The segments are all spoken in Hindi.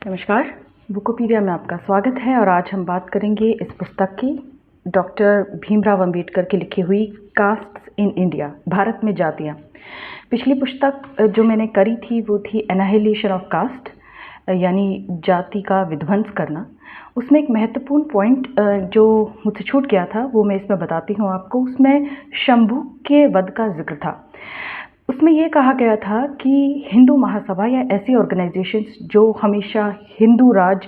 नमस्कार, बुकोपीडिया में आपका स्वागत है और आज हम बात करेंगे इस पुस्तक की, डॉक्टर भीमराव अंबेडकर की लिखी हुई कास्ट्स इन इंडिया, भारत में जातियाँ। पिछली पुस्तक जो मैंने करी थी वो थी एनाहिलेशन ऑफ कास्ट, यानी जाति का विध्वंस करना। उसमें एक महत्वपूर्ण पॉइंट जो मुझसे छूट गया था वो मैं इसमें बताती हूँ आपको। उसमें शंभू के वध का जिक्र था। उसमें ये कहा गया था कि हिंदू महासभा या ऐसी ऑर्गेनाइजेशंस जो हमेशा हिंदू राज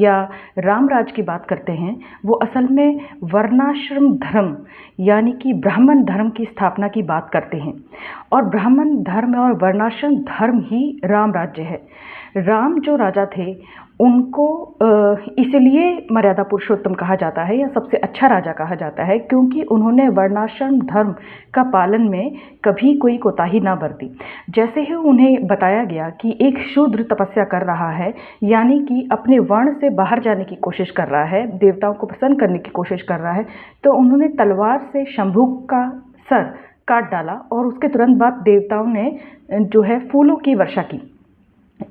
या राम राज की बात करते हैं, वो असल में वर्णाश्रम धर्म यानी कि ब्राह्मण धर्म की स्थापना की बात करते हैं। और ब्राह्मण धर्म और वर्णाश्रम धर्म ही राम राज्य है। राम जो राजा थे उनको इसलिए मर्यादा पुरुषोत्तम कहा जाता है या सबसे अच्छा राजा कहा जाता है क्योंकि उन्होंने वर्णाश्रम धर्म का पालन में कभी कोई कोताही ना बरती। जैसे ही उन्हें बताया गया कि एक शूद्र तपस्या कर रहा है, यानी कि अपने वर्ण से बाहर जाने की कोशिश कर रहा है, देवताओं को प्रसन्न करने की कोशिश कर रहा है, तो उन्होंने तलवार से शंभू का सर काट डाला और उसके तुरंत बाद देवताओं ने जो है फूलों की वर्षा की।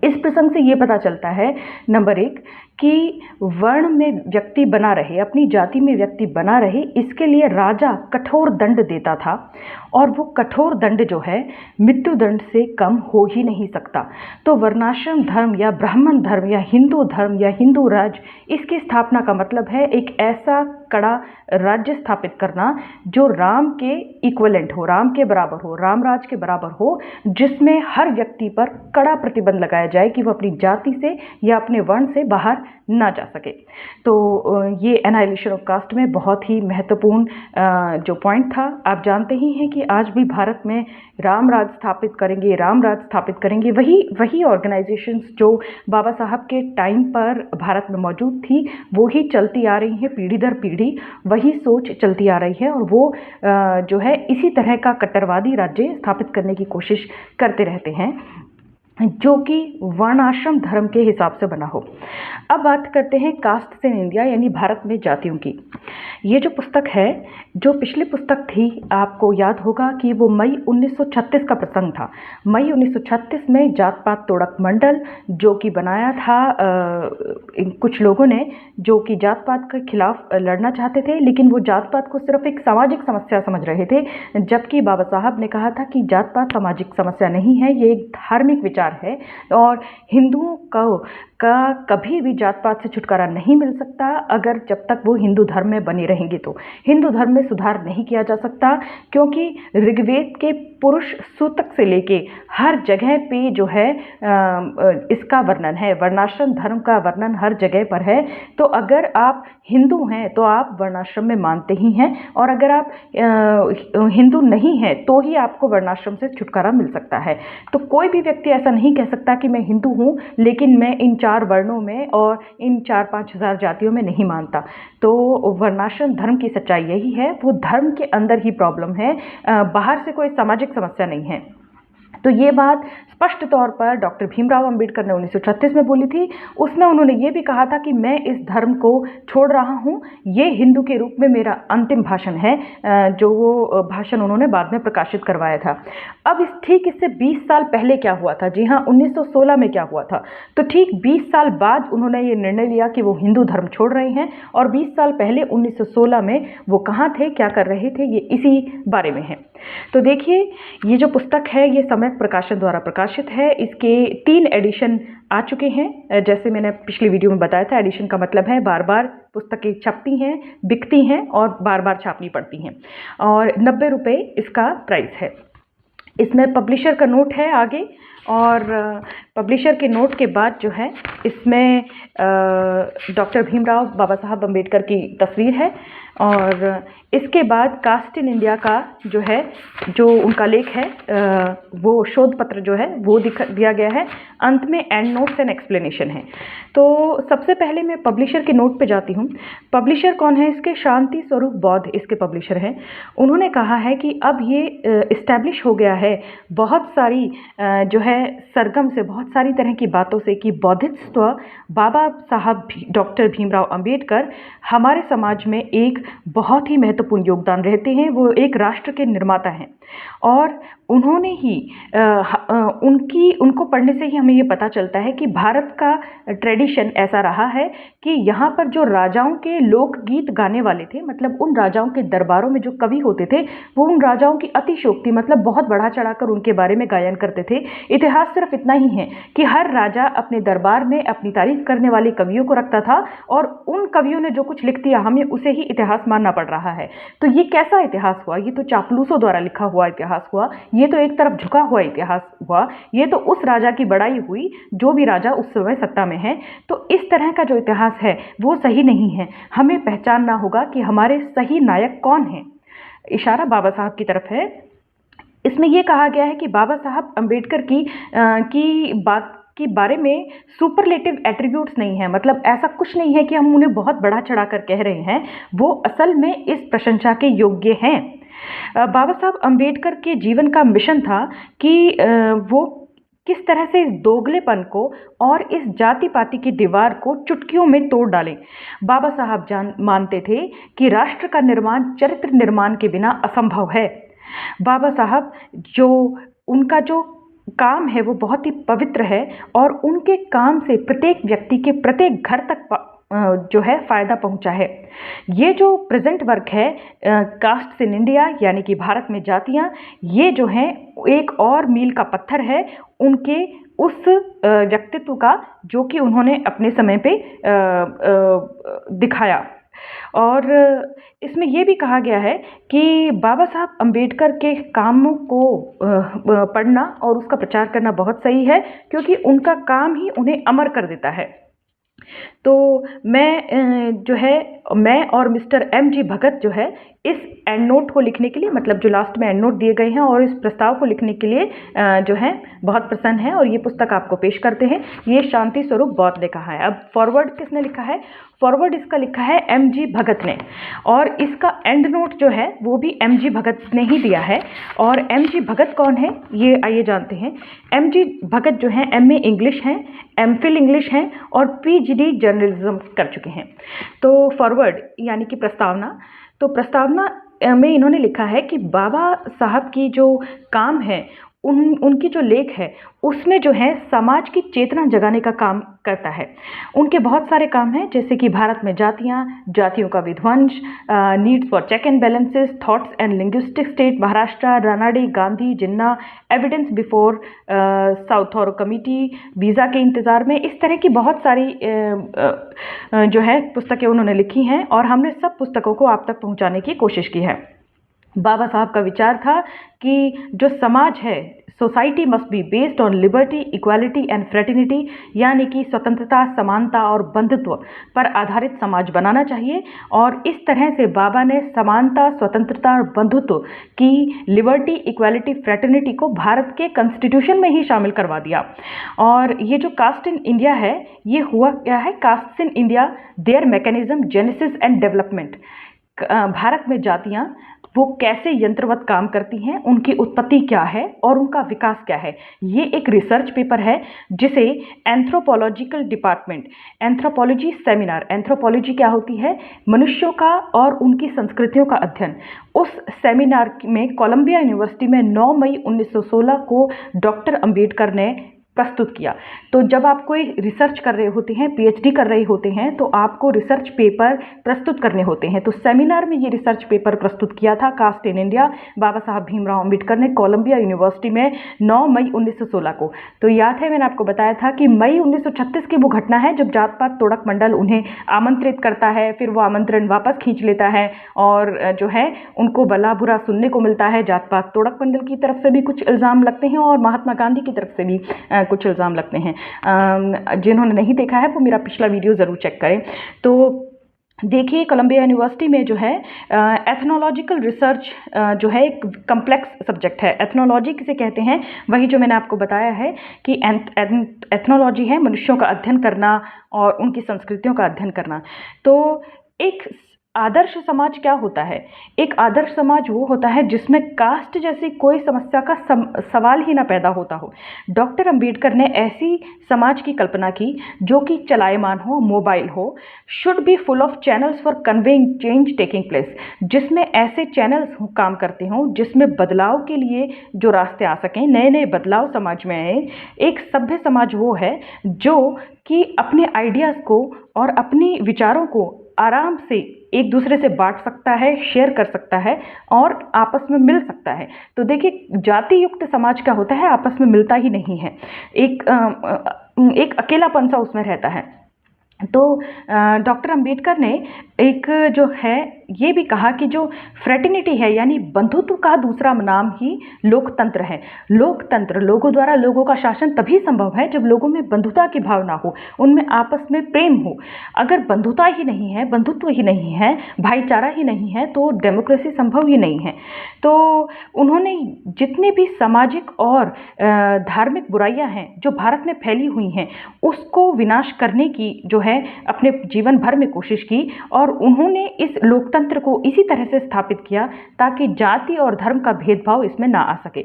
इस प्रसंग से ये पता चलता है, नंबर 1, कि वर्ण में व्यक्ति बना रहे, अपनी जाति में व्यक्ति बना रहे, इसके लिए राजा कठोर दंड देता था और वो कठोर दंड जो है मृत्यु दंड से कम हो ही नहीं सकता। तो वर्णाश्रम धर्म या ब्राह्मण धर्म या हिंदू राज, इसकी स्थापना का मतलब है एक ऐसा कड़ा राज्य स्थापित करना जो राम के इक्विवेलेंट हो, राम के बराबर हो, राम राज के बराबर हो, जिसमें हर व्यक्ति पर कड़ा प्रतिबंध लगाया जाए कि वो अपनी जाति से या अपने वर्ण से बाहर ना जा सके। तो ये एनाहिलेशन ऑफ कास्ट में बहुत ही महत्वपूर्ण जो पॉइंट था। आप जानते ही हैं कि आज भी भारत में राम राज स्थापित करेंगे वही ऑर्गेनाइजेशंस जो बाबा साहब के टाइम पर भारत में मौजूद थी, वो ही चलती आ रही हैं, पीढ़ी दर पीढ़ी वही सोच चलती आ रही है और वो जो है इसी तरह का कट्टरवादी राज्य स्थापित करने की कोशिश करते रहते हैं जो कि वर्णाश्रम धर्म के हिसाब से बना हो। अब बात करते हैं कास्ट इन इंडिया यानी भारत में जातियों की। ये जो पुस्तक है, जो पिछली पुस्तक थी, आपको याद होगा कि वो मई 1936 का प्रसंग था। मई 1936 में जात पात तोड़क मंडल जो कि बनाया था कुछ लोगों ने जो कि जात पात के खिलाफ लड़ना चाहते थे, लेकिन वो जात पात को सिर्फ एक सामाजिक समस्या समझ रहे थे, जबकि बाबा साहब ने कहा था कि जात पात सामाजिक समस्या नहीं है, ये एक धार्मिक विचार है और हिंदुओं का कभी भी जात पात से छुटकारा नहीं मिल सकता अगर जब तक वो हिंदू धर्म में बने रहेंगे। तो हिंदू धर्म में सुधार नहीं किया जा सकता क्योंकि ऋग्वेद के पुरुष सूतक से लेके हर जगह पे जो है इसका वर्णन है, वर्णाश्रम धर्म का वर्णन हर जगह पर है। तो अगर आप हिंदू हैं तो आप वर्णाश्रम में मानते ही हैं और अगर आप हिंदू नहीं हैं तो ही आपको वर्णाश्रम से छुटकारा मिल सकता है। तो कोई भी व्यक्ति ऐसा नहीं कह सकता कि मैं हिंदू हूँ लेकिन मैं इन 4 वर्णों में और इन 4-5 हज़ार जातियों में नहीं मानता। तो वर्णाश्रम धर्म की सच्चाई यही है, वो धर्म के अंदर ही प्रॉब्लम है, बाहर से कोई सामाजिक समस्या नहीं है। तो ये बात स्पष्ट तौर पर डॉक्टर भीमराव अंबेडकर ने 1936 में बोली थी। उसमें उन्होंने ये भी कहा था कि मैं इस धर्म को छोड़ रहा हूँ, ये हिंदू के रूप में मेरा अंतिम भाषण है, जो वो भाषण उन्होंने बाद में प्रकाशित करवाया था। अब इससे 20 साल पहले क्या हुआ था? जी हाँ, 1916 में क्या हुआ था? तो ठीक 20 साल बाद उन्होंने ये निर्णय लिया कि वो हिंदू धर्म छोड़ रहे हैं और 20 साल पहले 1916 में वो कहाँ थे, क्या कर रहे थे, ये इसी बारे में है। तो देखिए, ये जो पुस्तक है ये सम्यक प्रकाशन द्वारा प्रकाशित है। इसके 3 एडिशन आ चुके हैं। जैसे मैंने पिछली वीडियो में बताया था, एडिशन का मतलब है बार बार पुस्तकें छपती हैं, बिकती हैं और बार बार छापनी पड़ती हैं और 90 रुपये इसका प्राइस है। इसमें पब्लिशर का नोट है आगे और पब्लिशर के नोट के बाद जो है इसमें डॉक्टर भीमराव बाबा साहब अम्बेडकर की तस्वीर है और इसके बाद कास्ट इन इंडिया का जो है, जो उनका लेख है, वो शोध पत्र जो है वो दिया गया है। अंत में एंड नोट्स एंड एक्सप्लेनेशन है। तो सबसे पहले मैं पब्लिशर के नोट पे जाती हूँ। पब्लिशर कौन है इसके? शांति स्वरूप बौद्ध इसके पब्लिशर हैं। उन्होंने कहा है कि अब ये इस्टेब्लिश हो गया है बहुत सारी जो है सरगम से, बहुत सारी तरह की बातों से कि बौद्धित्व बाबा साहब डॉक्टर भीमराव अंबेडकर हमारे समाज में एक बहुत ही महत्वपूर्ण योगदान रहते हैं। वो एक राष्ट्र के निर्माता हैं और उन्होंने ही उनको पढ़ने से ही हमें ये पता चलता है कि भारत का ट्रेडिशन ऐसा रहा है कि यहाँ पर जो राजाओं के लोकगीत गाने वाले थे, मतलब उन राजाओं के दरबारों में जो कवि होते थे वो उन राजाओं की अतिशयोक्ति, मतलब बहुत बढ़ा चढ़ाकर उनके बारे में गायन करते थे। इतिहास सिर्फ इतना ही है कि हर राजा अपने दरबार में अपनी तारीफ करने वाले कवियों को रखता था और उन कवियों ने जो कुछ लिख दिया हमें उसे ही इतिहास मानना पड़ रहा है। तो ये कैसा इतिहास हुआ? ये तो चापलूसों द्वारा लिखा हुआ इतिहास हुआ। ये तो एक तरफ झुका हुआ इतिहास हुआ। ये तो उस राजा की बड़ाई हुई जो भी राजा उस समय सत्ता में है। तो इस तरह का जो इतिहास है वो सही नहीं है। हमें पहचानना होगा कि हमारे सही नायक कौन हैं। इशारा बाबा साहब की तरफ है। इसमें यह कहा गया है कि बाबा साहब अम्बेडकर की बात के बारे में सुपरलेटिव एट्रीब्यूट्स नहीं है, मतलब ऐसा कुछ नहीं है कि हम उन्हें बहुत बढ़ा चढ़ा कर कह रहे हैं। वो असल में इस प्रशंसा के योग्य हैं। बाबा साहब अम्बेडकर के जीवन का मिशन था कि वो किस तरह से इस दोगलेपन को और इस जाति पाति की दीवार को चुटकियों में तोड़ डालें। बाबा साहब मानते थे कि राष्ट्र का निर्माण चरित्र निर्माण के बिना असंभव है। बाबा साहब उनका जो काम है वो बहुत ही पवित्र है और उनके काम से प्रत्येक व्यक्ति के प्रत्येक घर तक जो है फ़ायदा पहुंचा है। ये जो प्रेजेंट वर्क है कास्ट्स इन इंडिया, यानी कि भारत में जातियां, ये जो है एक और मील का पत्थर है उनके उस व्यक्तित्व का जो कि उन्होंने अपने समय पे दिखाया। और इसमें यह भी कहा गया है कि बाबा साहब अम्बेडकर के कामों को पढ़ना और उसका प्रचार करना बहुत सही है, क्योंकि उनका काम ही उन्हें अमर कर देता है। तो मैं और मिस्टर MG भगत जो है इस एंड नोट को लिखने के लिए, मतलब जो लास्ट में एंड नोट दिए गए हैं, और इस प्रस्ताव को लिखने के लिए जो है बहुत प्रसन्न है और ये पुस्तक आपको पेश करते हैं। ये शांति स्वरूप बौद्ध ने कहा है। अब फॉरवर्ड किसने लिखा है? फॉरवर्ड इसका लिखा है MG भगत ने, और इसका एंड नोट जो है वो भी MG भगत ने ही दिया है। और MG भगत कौन है ये आइए जानते हैं। MG भगत जो है MA इंग्लिश हैं, MPhil इंग्लिश हैं और PhD जर्नलिज्म कर चुके हैं। तो फॉरवर्ड यानी कि प्रस्तावना, तो प्रस्तावना में इन्होंने लिखा है कि बाबा साहब की जो काम है उनकी जो लेख है उसमें जो है समाज की चेतना जगाने का काम करता है। उनके बहुत सारे काम हैं, जैसे कि भारत में जातियां, जातियों का विध्वंस, needs for check and balances, thoughts and linguistic state, Maharashtra, Ranade, Gandhi, Jinnah, evidence before Southborough committee, visa के इंतज़ार में, इस तरह की बहुत सारी जो है पुस्तकें उन्होंने लिखी हैं और हमने सब पुस्तकों को आप तक पहुंचाने की कोशिश की है। बाबा साहब का विचार था कि जो समाज है, society must be based on liberty, equality and fraternity, यानी कि स्वतंत्रता, समानता और बंधुत्व पर आधारित समाज बनाना चाहिए। और इस तरह से बाबा ने समानता, स्वतंत्रता और बंधुत्व की, लिबर्टी, इक्वालिटी, फ्रेटर्निटी को भारत के कॉन्स्टिट्यूशन में ही शामिल करवा दिया। और ये जो कास्ट इन इंडिया है, ये हुआ क्या है? Caste in India, their mechanism, genesis and development. Bharat में जातियाँ वो कैसे यंत्रवत काम करती हैं, उनकी उत्पत्ति क्या है और उनका विकास क्या है, ये एक रिसर्च पेपर है जिसे anthropological department, anthropology seminar, anthropology क्या होती है? मनुष्यों का और उनकी संस्कृतियों का अध्ययन। उस सेमिनार में कोलंबिया यूनिवर्सिटी में 9 मई 1916 को डॉक्टर अंबेडकर ने प्रस्तुत किया। तो जब आप कोई रिसर्च कर रहे होते हैं, PhD कर रहे होते हैं, तो आपको रिसर्च पेपर प्रस्तुत करने होते हैं। तो सेमिनार में ये रिसर्च पेपर प्रस्तुत किया था कास्ट इन इंडिया, बाबा साहब भीमराव अंबेडकर ने कोलंबिया यूनिवर्सिटी में 9 मई 1916 को। तो याद है मैंने आपको बताया था कि मई 1936 की वो घटना है जब जात पात तोड़क मंडल उन्हें आमंत्रित करता है, फिर वो आमंत्रण वापस खींच लेता है और जो है उनको भला बुरा सुनने को मिलता है। जात पात तोड़क मंडल की तरफ से भी कुछ इल्ज़ाम लगते हैं और महात्मा गांधी की तरफ से भी कुछ इल्ज़ाम लगते हैं। जिन्होंने नहीं देखा है वो मेरा पिछला वीडियो ज़रूर चेक करें। तो देखिए, कोलंबिया यूनिवर्सिटी में जो है एथनोलॉजिकल रिसर्च जो है एक कम्प्लेक्स सब्जेक्ट है। एथनोलॉजी किसे कहते हैं? वही जो मैंने आपको बताया है कि एथनोलॉजी है मनुष्यों का अध्ययन करना और उनकी संस्कृतियों का अध्ययन करना। तो एक आदर्श समाज क्या होता है? एक आदर्श समाज वो होता है जिसमें कास्ट जैसी कोई समस्या का सवाल ही ना पैदा होता हो। डॉक्टर अंबेडकर ने ऐसी समाज की कल्पना की जो कि चलायमान हो, मोबाइल हो, should be full of channels for conveying change taking place, जिसमें ऐसे चैनल्स काम करते हों जिसमें बदलाव के लिए जो रास्ते आ सकें, नए नए बदलाव समाज में आए। एक सभ्य समाज वो है जो कि अपने आइडियाज़ को और अपनी विचारों को आराम से एक दूसरे से बांट सकता है, शेयर कर सकता है और आपस में मिल सकता है। तो देखिए, जाति युक्त समाज क्या होता है, आपस में मिलता ही नहीं है, एक अकेलापन सा उसमें रहता है। तो डॉक्टर अंबेडकर ने एक जो है ये भी कहा कि जो फ्रेटर्निटी है यानी बंधुत्व का दूसरा नाम ही लोकतंत्र है। लोकतंत्र, लोगों द्वारा लोगों का शासन तभी संभव है जब लोगों में बंधुता की भावना हो, उनमें आपस में प्रेम हो। अगर बंधुता ही नहीं है, बंधुत्व ही नहीं है, भाईचारा ही नहीं है तो डेमोक्रेसी संभव ही नहीं है। तो उन्होंने जितने भी सामाजिक और धार्मिक बुराइयां हैं जो भारत में फैली हुई हैं उसको विनाश करने की जो है अपने जीवन भर में कोशिश की और उन्होंने इस लोकतंत्र को इसी तरह से स्थापित किया ताकि जाति और धर्म का भेदभाव इसमें ना आ सके।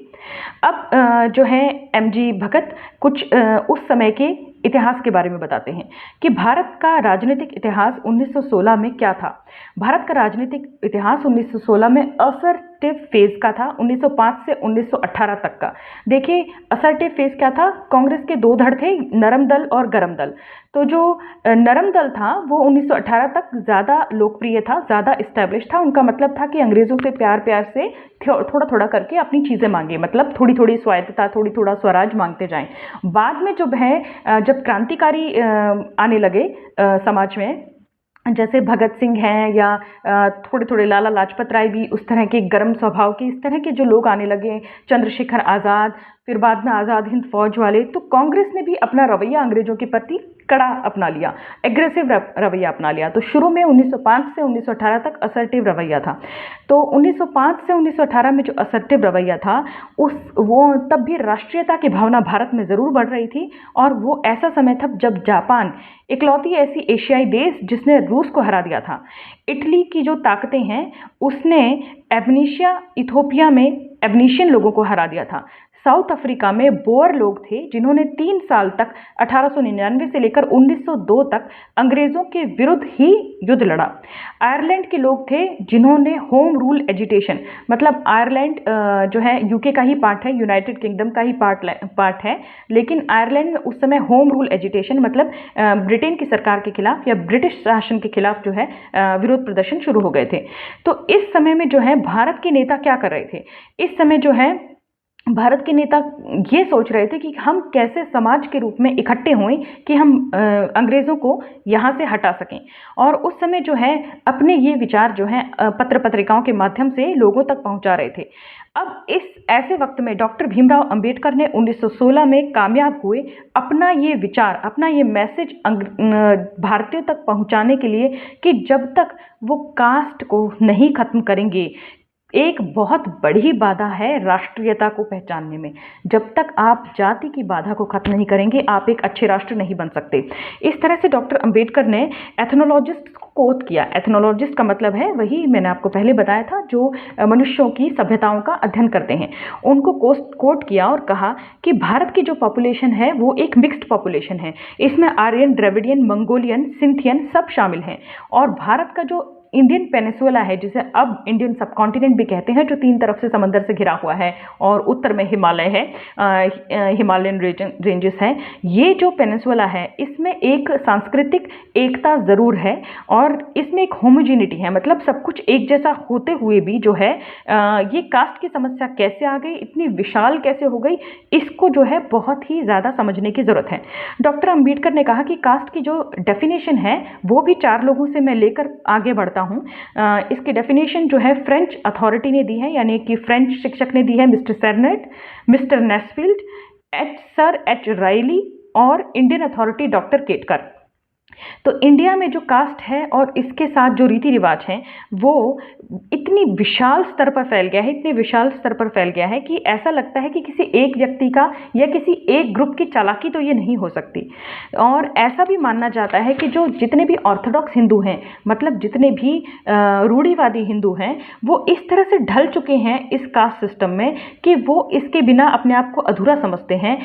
अब जो है एमजी भगत कुछ उस समय के इतिहास के बारे में बताते हैं कि भारत का राजनीतिक इतिहास 1916 में क्या था। भारत का राजनीतिक इतिहास 1916 में असर्टिव फेज का था, 1905 से 1918 तक का। देखिए, असर्टिव फेज क्या था? कांग्रेस के दो धड़ थे, नरम दल और गरम दल। तो जो नरम दल था वो 1918 तक ज़्यादा लोकप्रिय था, ज़्यादा इस्टेब्लिश था। उनका मतलब था कि अंग्रेज़ों से प्यार प्यार से थोड़ा थोड़ा करके अपनी चीज़ें मांगे, मतलब थोड़ी थोड़ी स्वायत्तता, थोड़ी थोड़ा स्वराज मांगते जाएं। बाद में जब है जब क्रांतिकारी आने लगे समाज में, जैसे भगत सिंह हैं या थोड़े थोड़े लाला लाजपत राय भी उस तरह के गर्म स्वभाव के, इस तरह के जो लोग आने लगे, चंद्रशेखर आज़ाद, फिर बाद में आज़ाद हिंद फौज वाले, तो कांग्रेस ने भी अपना रवैया अंग्रेजों के प्रति कड़ा अपना लिया, एग्रेसिव रवैया अपना लिया। तो शुरू में 1905 से 1918 तक असर्टिव रवैया था। तो 1905 से 1918 में जो असर्टिव रवैया था वो तब भी राष्ट्रीयता की भावना भारत में ज़रूर बढ़ रही थी और वो ऐसा समय था जब जापान इकलौती ऐसी एशियाई देश जिसने रूस को हरा दिया था। इटली की जो ताकतें हैं उसने एबनीशिया, इथोपिया में एबनीशियन लोगों को हरा दिया था। साउथ अफ्रीका में बोअर लोग थे जिन्होंने 3 साल तक 1899 से लेकर 1902 तक अंग्रेज़ों के विरुद्ध ही युद्ध लड़ा। आयरलैंड के लोग थे जिन्होंने होम रूल एजिटेशन, मतलब आयरलैंड जो है यूके का ही पार्ट है, यूनाइटेड किंगडम का ही पार्ट है, लेकिन आयरलैंड में उस समय होम रूल एजिटेशन मतलब ब्रिटेन की सरकार के खिलाफ या ब्रिटिश शासन के खिलाफ जो है विरोध प्रदर्शन शुरू हो गए थे। तो इस समय में जो है भारत के नेता क्या कर रहे थे? इस समय जो है भारत के नेता ये सोच रहे थे कि हम कैसे समाज के रूप में इकट्ठे हों कि हम अंग्रेज़ों को यहाँ से हटा सकें। और उस समय जो है अपने ये विचार जो है पत्र पत्रिकाओं के माध्यम से लोगों तक पहुँचा रहे थे। अब इस ऐसे वक्त में डॉक्टर भीमराव अंबेडकर ने 1916 में कामयाब हुए अपना ये विचार, अपना ये मैसेज भारतीयों तक पहुँचाने के लिए कि जब तक वो कास्ट को नहीं खत्म करेंगे, एक बहुत बड़ी बाधा है राष्ट्रीयता को पहचानने में। जब तक आप जाति की बाधा को खत्म नहीं करेंगे आप एक अच्छे राष्ट्र नहीं बन सकते। इस तरह से डॉक्टर अंबेडकर ने एथनोलॉजिस्ट को कोट किया। एथनोलॉजिस्ट का मतलब है वही मैंने आपको पहले बताया था जो मनुष्यों की सभ्यताओं का अध्ययन करते हैं। उनको कोट किया और कहा कि भारत की जो पॉपुलेशन है वो एक मिक्स्ड पॉपुलेशन है, इसमें आर्यन, द्रविडियन, मंगोलियन, सिंथियन सब शामिल हैं। और भारत का जो इंडियन पेनिसुला है, जिसे अब इंडियन सब कॉन्टिनेंट भी कहते हैं, जो 3 तरफ से समंदर से घिरा हुआ है और उत्तर में हिमालय है, हिमालयन रेंजेस हैं, ये जो पेनिसुला है इसमें एक सांस्कृतिक एकता ज़रूर है और इसमें एक होमोजिनिटी है, मतलब सब कुछ एक जैसा होते हुए भी जो है ये कास्ट की समस्या कैसे आ गई, इतनी विशाल कैसे हो गई, इसको जो है बहुत ही ज़्यादा समझने की ज़रूरत है। डॉक्टर अंबेडकर ने कहा कि कास्ट की जो डेफिनेशन है वो भी 4 लोगों से मैं लेकर आगे बढ़ता हूँ। इसकी डेफिनेशन जो है फ्रेंच अथॉरिटी ने दी है, यानी कि फ्रेंच शिक्षक ने दी है, mister Senart, mister Nesfield, sir H राइली और इंडियन अथॉरिटी डॉक्टर केटकर। तो इंडिया में जो कास्ट है और इसके साथ जो रीति रिवाज हैं वो इतनी विशाल स्तर पर फैल गया है, इतने विशाल स्तर पर फैल गया है कि ऐसा लगता है कि किसी एक व्यक्ति का या किसी एक ग्रुप की चालाकी तो ये नहीं हो सकती। और ऐसा भी मानना जाता है कि जो जितने भी ऑर्थोडॉक्स हिंदू हैं, मतलब जितने भी रूढ़िवादी हिंदू हैं, वो इस तरह से ढल चुके हैं इस कास्ट सिस्टम में कि वो इसके बिना अपने आप को अधूरा समझते हैं,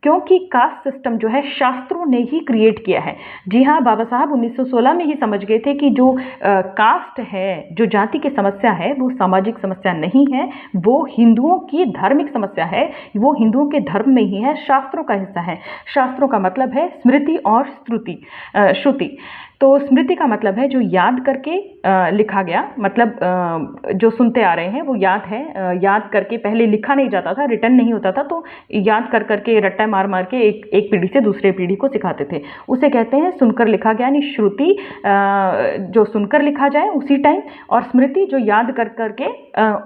क्योंकि कास्ट सिस्टम जो है शास्त्रों ने ही क्रिएट किया है। जी हाँ, बाबा साहब 1916 में ही समझ गए थे कि जो कास्ट है, जो जाति की समस्या है, वो सामाजिक समस्या नहीं है, वो हिंदुओं की धार्मिक समस्या है, वो हिंदुओं के धर्म में ही है, शास्त्रों का हिस्सा है। शास्त्रों का मतलब है स्मृति और श्रुति। तो स्मृति का मतलब है जो याद करके लिखा गया, मतलब जो सुनते आ रहे हैं वो याद है, याद करके पहले लिखा नहीं जाता था, रिटर्न नहीं होता था, तो याद कर करके रट्टा मार मार के एक पीढ़ी से दूसरे पीढ़ी को सिखाते थे, उसे कहते हैं सुनकर लिखा गया, यानी श्रुति जो सुनकर लिखा जाए उसी टाइम, और स्मृति जो याद कर करके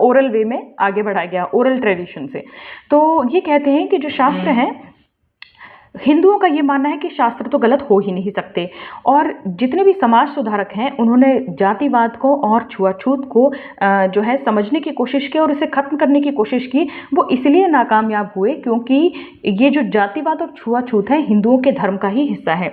ओरल वे में आगे बढ़ाया गया, ओरल ट्रेडिशन से। तो ये कहते हैं कि जो शास्त्र हैं, हिंदुओं का ये मानना है कि शास्त्र तो गलत हो ही नहीं सकते, और जितने भी समाज सुधारक हैं उन्होंने जातिवाद को और छुआछूत को जो है समझने की कोशिश की और इसे खत्म करने की कोशिश की। वो इसलिए नाकामयाब हुए क्योंकि ये जो जातिवाद और छुआछूत है हिंदुओं के धर्म का ही हिस्सा है।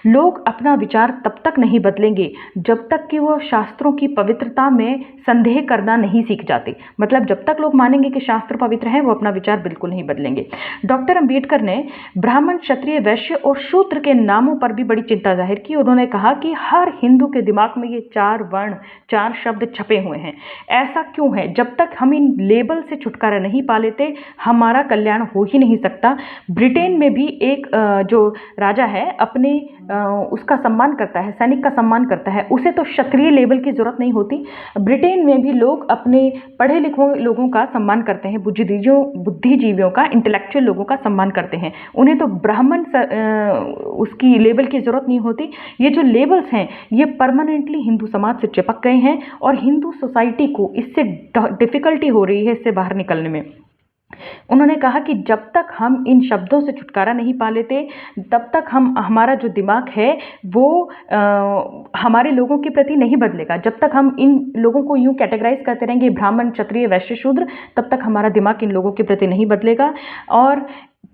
लोग अपना विचार तब तक नहीं बदलेंगे जब तक कि वो शास्त्रों की पवित्रता में संदेह करना नहीं सीख जाते। मतलब जब तक लोग मानेंगे कि शास्त्र पवित्र है, वो अपना विचार बिल्कुल नहीं बदलेंगे। डॉक्टर अंबेडकर ने ब्राह्मण, क्षत्रिय, वैश्य और शूद्र के नामों पर भी बड़ी चिंता जाहिर की। उन्होंने कहा कि हर हिंदू के दिमाग में ये 4 वर्ण, 4 शब्द छपे हुए हैं। ऐसा क्यों है? जब तक हम इन लेबल से छुटकारा नहीं पा लेते, हमारा कल्याण हो ही नहीं सकता। ब्रिटेन में भी एक जो राजा है अपने उसका सम्मान करता है, सैनिक का सम्मान करता है, उसे तो क्षत्रिय लेबल की जरूरत नहीं होती। ब्रिटेन में भी लोग अपने पढ़े लिखे लोगों का सम्मान करते हैं, बुद्धिजीवियों का, इंटेलेक्चुअल लोगों का सम्मान करते हैं। उन्हें तो ब्राह्मण उसकी लेबल की जरूरत नहीं होती। ये जो लेबल्स हैं ये परमानेंटली हिंदू समाज से चिपक गए हैं और हिंदू सोसाइटी को इससे डिफिकल्टी हो रही है इससे बाहर निकलने में। उन्होंने कहा कि जब तक हम इन शब्दों से छुटकारा नहीं पा लेते, तब तक हमारा जो दिमाग है वो हमारे लोगों के प्रति नहीं बदलेगा। जब तक हम इन लोगों को यूं कैटेगराइज करते रहेंगे ब्राह्मण, क्षत्रिय, वैश्य, शूद्र, तब तक हमारा दिमाग इन लोगों के प्रति नहीं बदलेगा और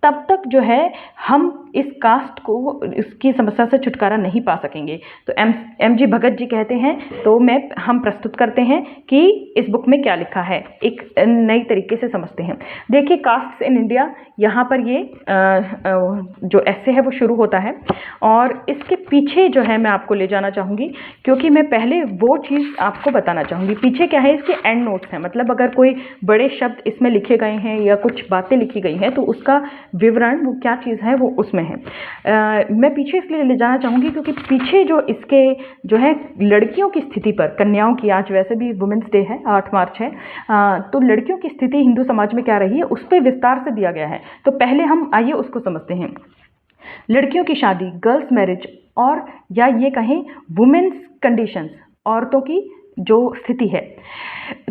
तब तक जो है हम इस कास्ट को, इसकी समस्या से छुटकारा नहीं पा सकेंगे। तो एम जी भगत जी कहते हैं, तो हम प्रस्तुत करते हैं कि इस बुक में क्या लिखा है, एक नई तरीके से समझते हैं। देखिए, कास्ट्स इन इंडिया, यहाँ पर ये जो ऐसे है वो शुरू होता है और इसके पीछे जो है मैं आपको ले जाना चाहूँगी, क्योंकि मैं पहले वो चीज़ आपको बताना चाहूँगी। पीछे क्या है, इसके एंड नोट्स हैं, मतलब अगर कोई बड़े शब्द इसमें लिखे गए हैं या कुछ बातें लिखी गई हैं तो उसका विवरण वो क्या चीज़ है वो उसमें है। मैं पीछे इसलिए ले जाना चाहूँगी क्योंकि पीछे जो इसके जो है लड़कियों की स्थिति पर, कन्याओं की, आज वैसे भी वुमेंस डे है, 8 मार्च है, तो लड़कियों की स्थिति हिंदू समाज में क्या रही है उस पर विस्तार से दिया गया है। तो पहले हम आइए उसको समझते हैं। लड़कियों की शादी, गर्ल्स मैरिज, और या ये कहें वुमेन्स कंडीशंस, औरतों की जो स्थिति है,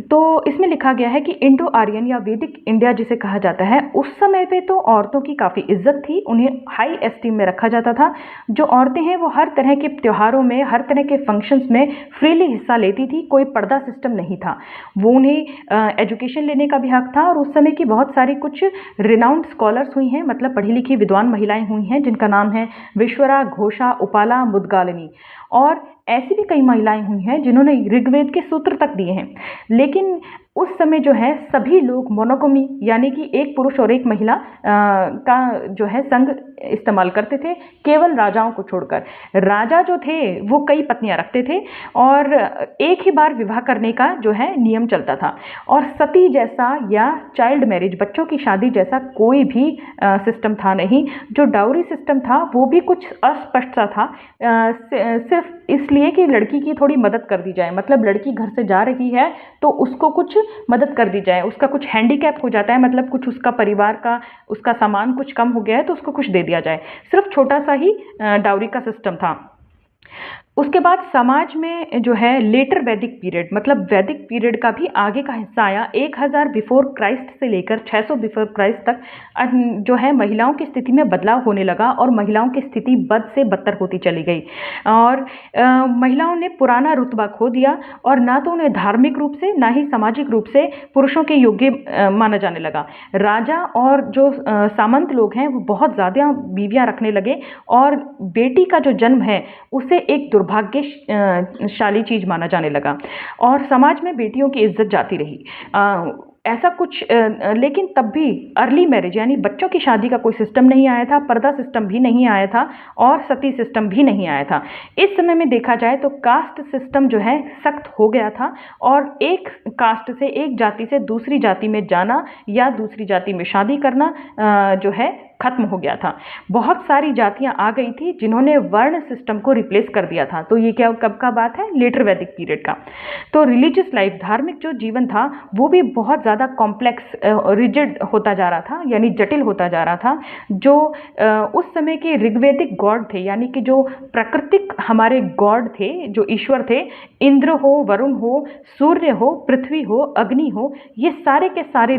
तो इसमें लिखा गया है कि इंडो आर्यन या वैदिक इंडिया जिसे कहा जाता है, उस समय पे तो औरतों की काफ़ी इज्जत थी, उन्हें हाई एस्टीम में रखा जाता था। जो औरतें हैं वो हर तरह के त्योहारों में, हर तरह के फंक्शंस में फ्रीली हिस्सा लेती थी, कोई पर्दा सिस्टम नहीं था। वो उन्हें एजुकेशन लेने का भी हक था और उस समय की बहुत सारी कुछ रिनाउंड स्कॉलर्स हुई हैं, मतलब पढ़ी लिखी विद्वान महिलाएं हुई हैं जिनका नाम है विश्वरा, घोषा, उपाला, मुदगालिनी, और ऐसी भी कई महिलाएं हुई हैं जिन्होंने ऋग्वेद के सूत्र तक दिए हैं। लेकिन उस समय जो है सभी लोग मोनोगमी, यानी कि एक पुरुष और एक महिला का जो है संग इस्तेमाल करते थे, केवल राजाओं को छोड़कर। राजा जो थे वो कई पत्नियां रखते थे और एक ही बार विवाह करने का जो है नियम चलता था। और सती जैसा या चाइल्ड मैरिज, बच्चों की शादी जैसा कोई भी सिस्टम था नहीं। जो डाउरी सिस्टम था वो भी कुछ अस्पष्ट सा था, सिर्फ इसलिए कि लड़की की थोड़ी मदद कर दी जाए, मतलब लड़की घर से जा रही है तो उसको कुछ मदद कर दी जाए, उसका कुछ हैंडीकैप हो जाता है, मतलब कुछ उसका परिवार का, उसका सामान कुछ कम हो गया है तो उसको कुछ दे दिया जाए। सिर्फ छोटा सा ही डाउरी का सिस्टम था। उसके बाद समाज में जो है लेटर वैदिक पीरियड, मतलब वैदिक पीरियड का भी आगे का हिस्सा आया। 1000 बिफोर क्राइस्ट से लेकर 600 बिफोर क्राइस्ट तक जो है महिलाओं की स्थिति में बदलाव होने लगा और महिलाओं की स्थिति बद से बदतर होती चली गई। और महिलाओं ने पुराना रुतबा खो दिया और ना तो उन्हें धार्मिक रूप से ना ही सामाजिक रूप से पुरुषों के योग्य माना जाने लगा। राजा और जो सामंत लोग हैं वो बहुत ज़्यादा बीवियां रखने लगे और बेटी का जो जन्म है उसे एक दुर्भाग्यशाली चीज माना जाने लगा और समाज में बेटियों की इज्जत जाती रही। ऐसा कुछ लेकिन तब भी अर्ली मैरिज यानी बच्चों की शादी का कोई सिस्टम नहीं आया था, पर्दा सिस्टम भी नहीं आया था और सती सिस्टम भी नहीं आया था। इस समय में देखा जाए तो कास्ट सिस्टम जो है सख्त हो गया था और एक कास्ट से, एक जाति से दूसरी जाति में जाना या दूसरी जाति में शादी करना जो है खत्म हो गया था। बहुत सारी जातियां आ गई थी जिन्होंने वर्ण सिस्टम को रिप्लेस कर दिया था। तो ये क्या कब का बात है? लेटर वैदिक पीरियड का। तो रिलीजियस लाइफ, धार्मिक जो जीवन था वो भी बहुत ज़्यादा कॉम्प्लेक्स, रिजिड होता जा रहा था, यानी जटिल होता जा रहा था। जो उस समय के ऋग्वैदिक गॉड थे, यानी कि जो प्राकृतिक हमारे गॉड थे, जो ईश्वर थे, इंद्र हो, वरुण हो, सूर्य हो, पृथ्वी हो, अग्नि हो, ये सारे के सारे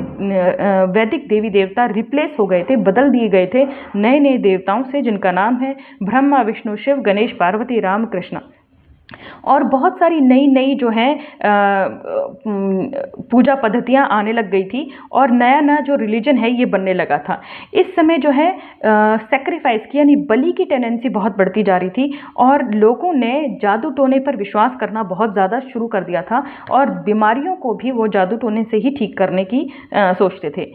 वैदिक देवी देवता रिप्लेस हो गए थे, बदल दिए गए थे नए नए देवताओं से जिनका नाम है ब्रह्मा, विष्णु, शिव, गणेश, पार्वती, राम, कृष्ण। और बहुत सारी नई नई जो है पूजा पद्धतियां आने लग गई थी और नया नया जो रिलीजन है ये बनने लगा था। इस समय जो है सेक्रीफाइस की यानी बलि की टेंडेंसी बहुत बढ़ती जा रही थी और लोगों ने जादू टोने पर विश्वास करना बहुत ज़्यादा शुरू कर दिया था और बीमारियों को भी वो जादू टोने से ही ठीक करने की सोचते थे।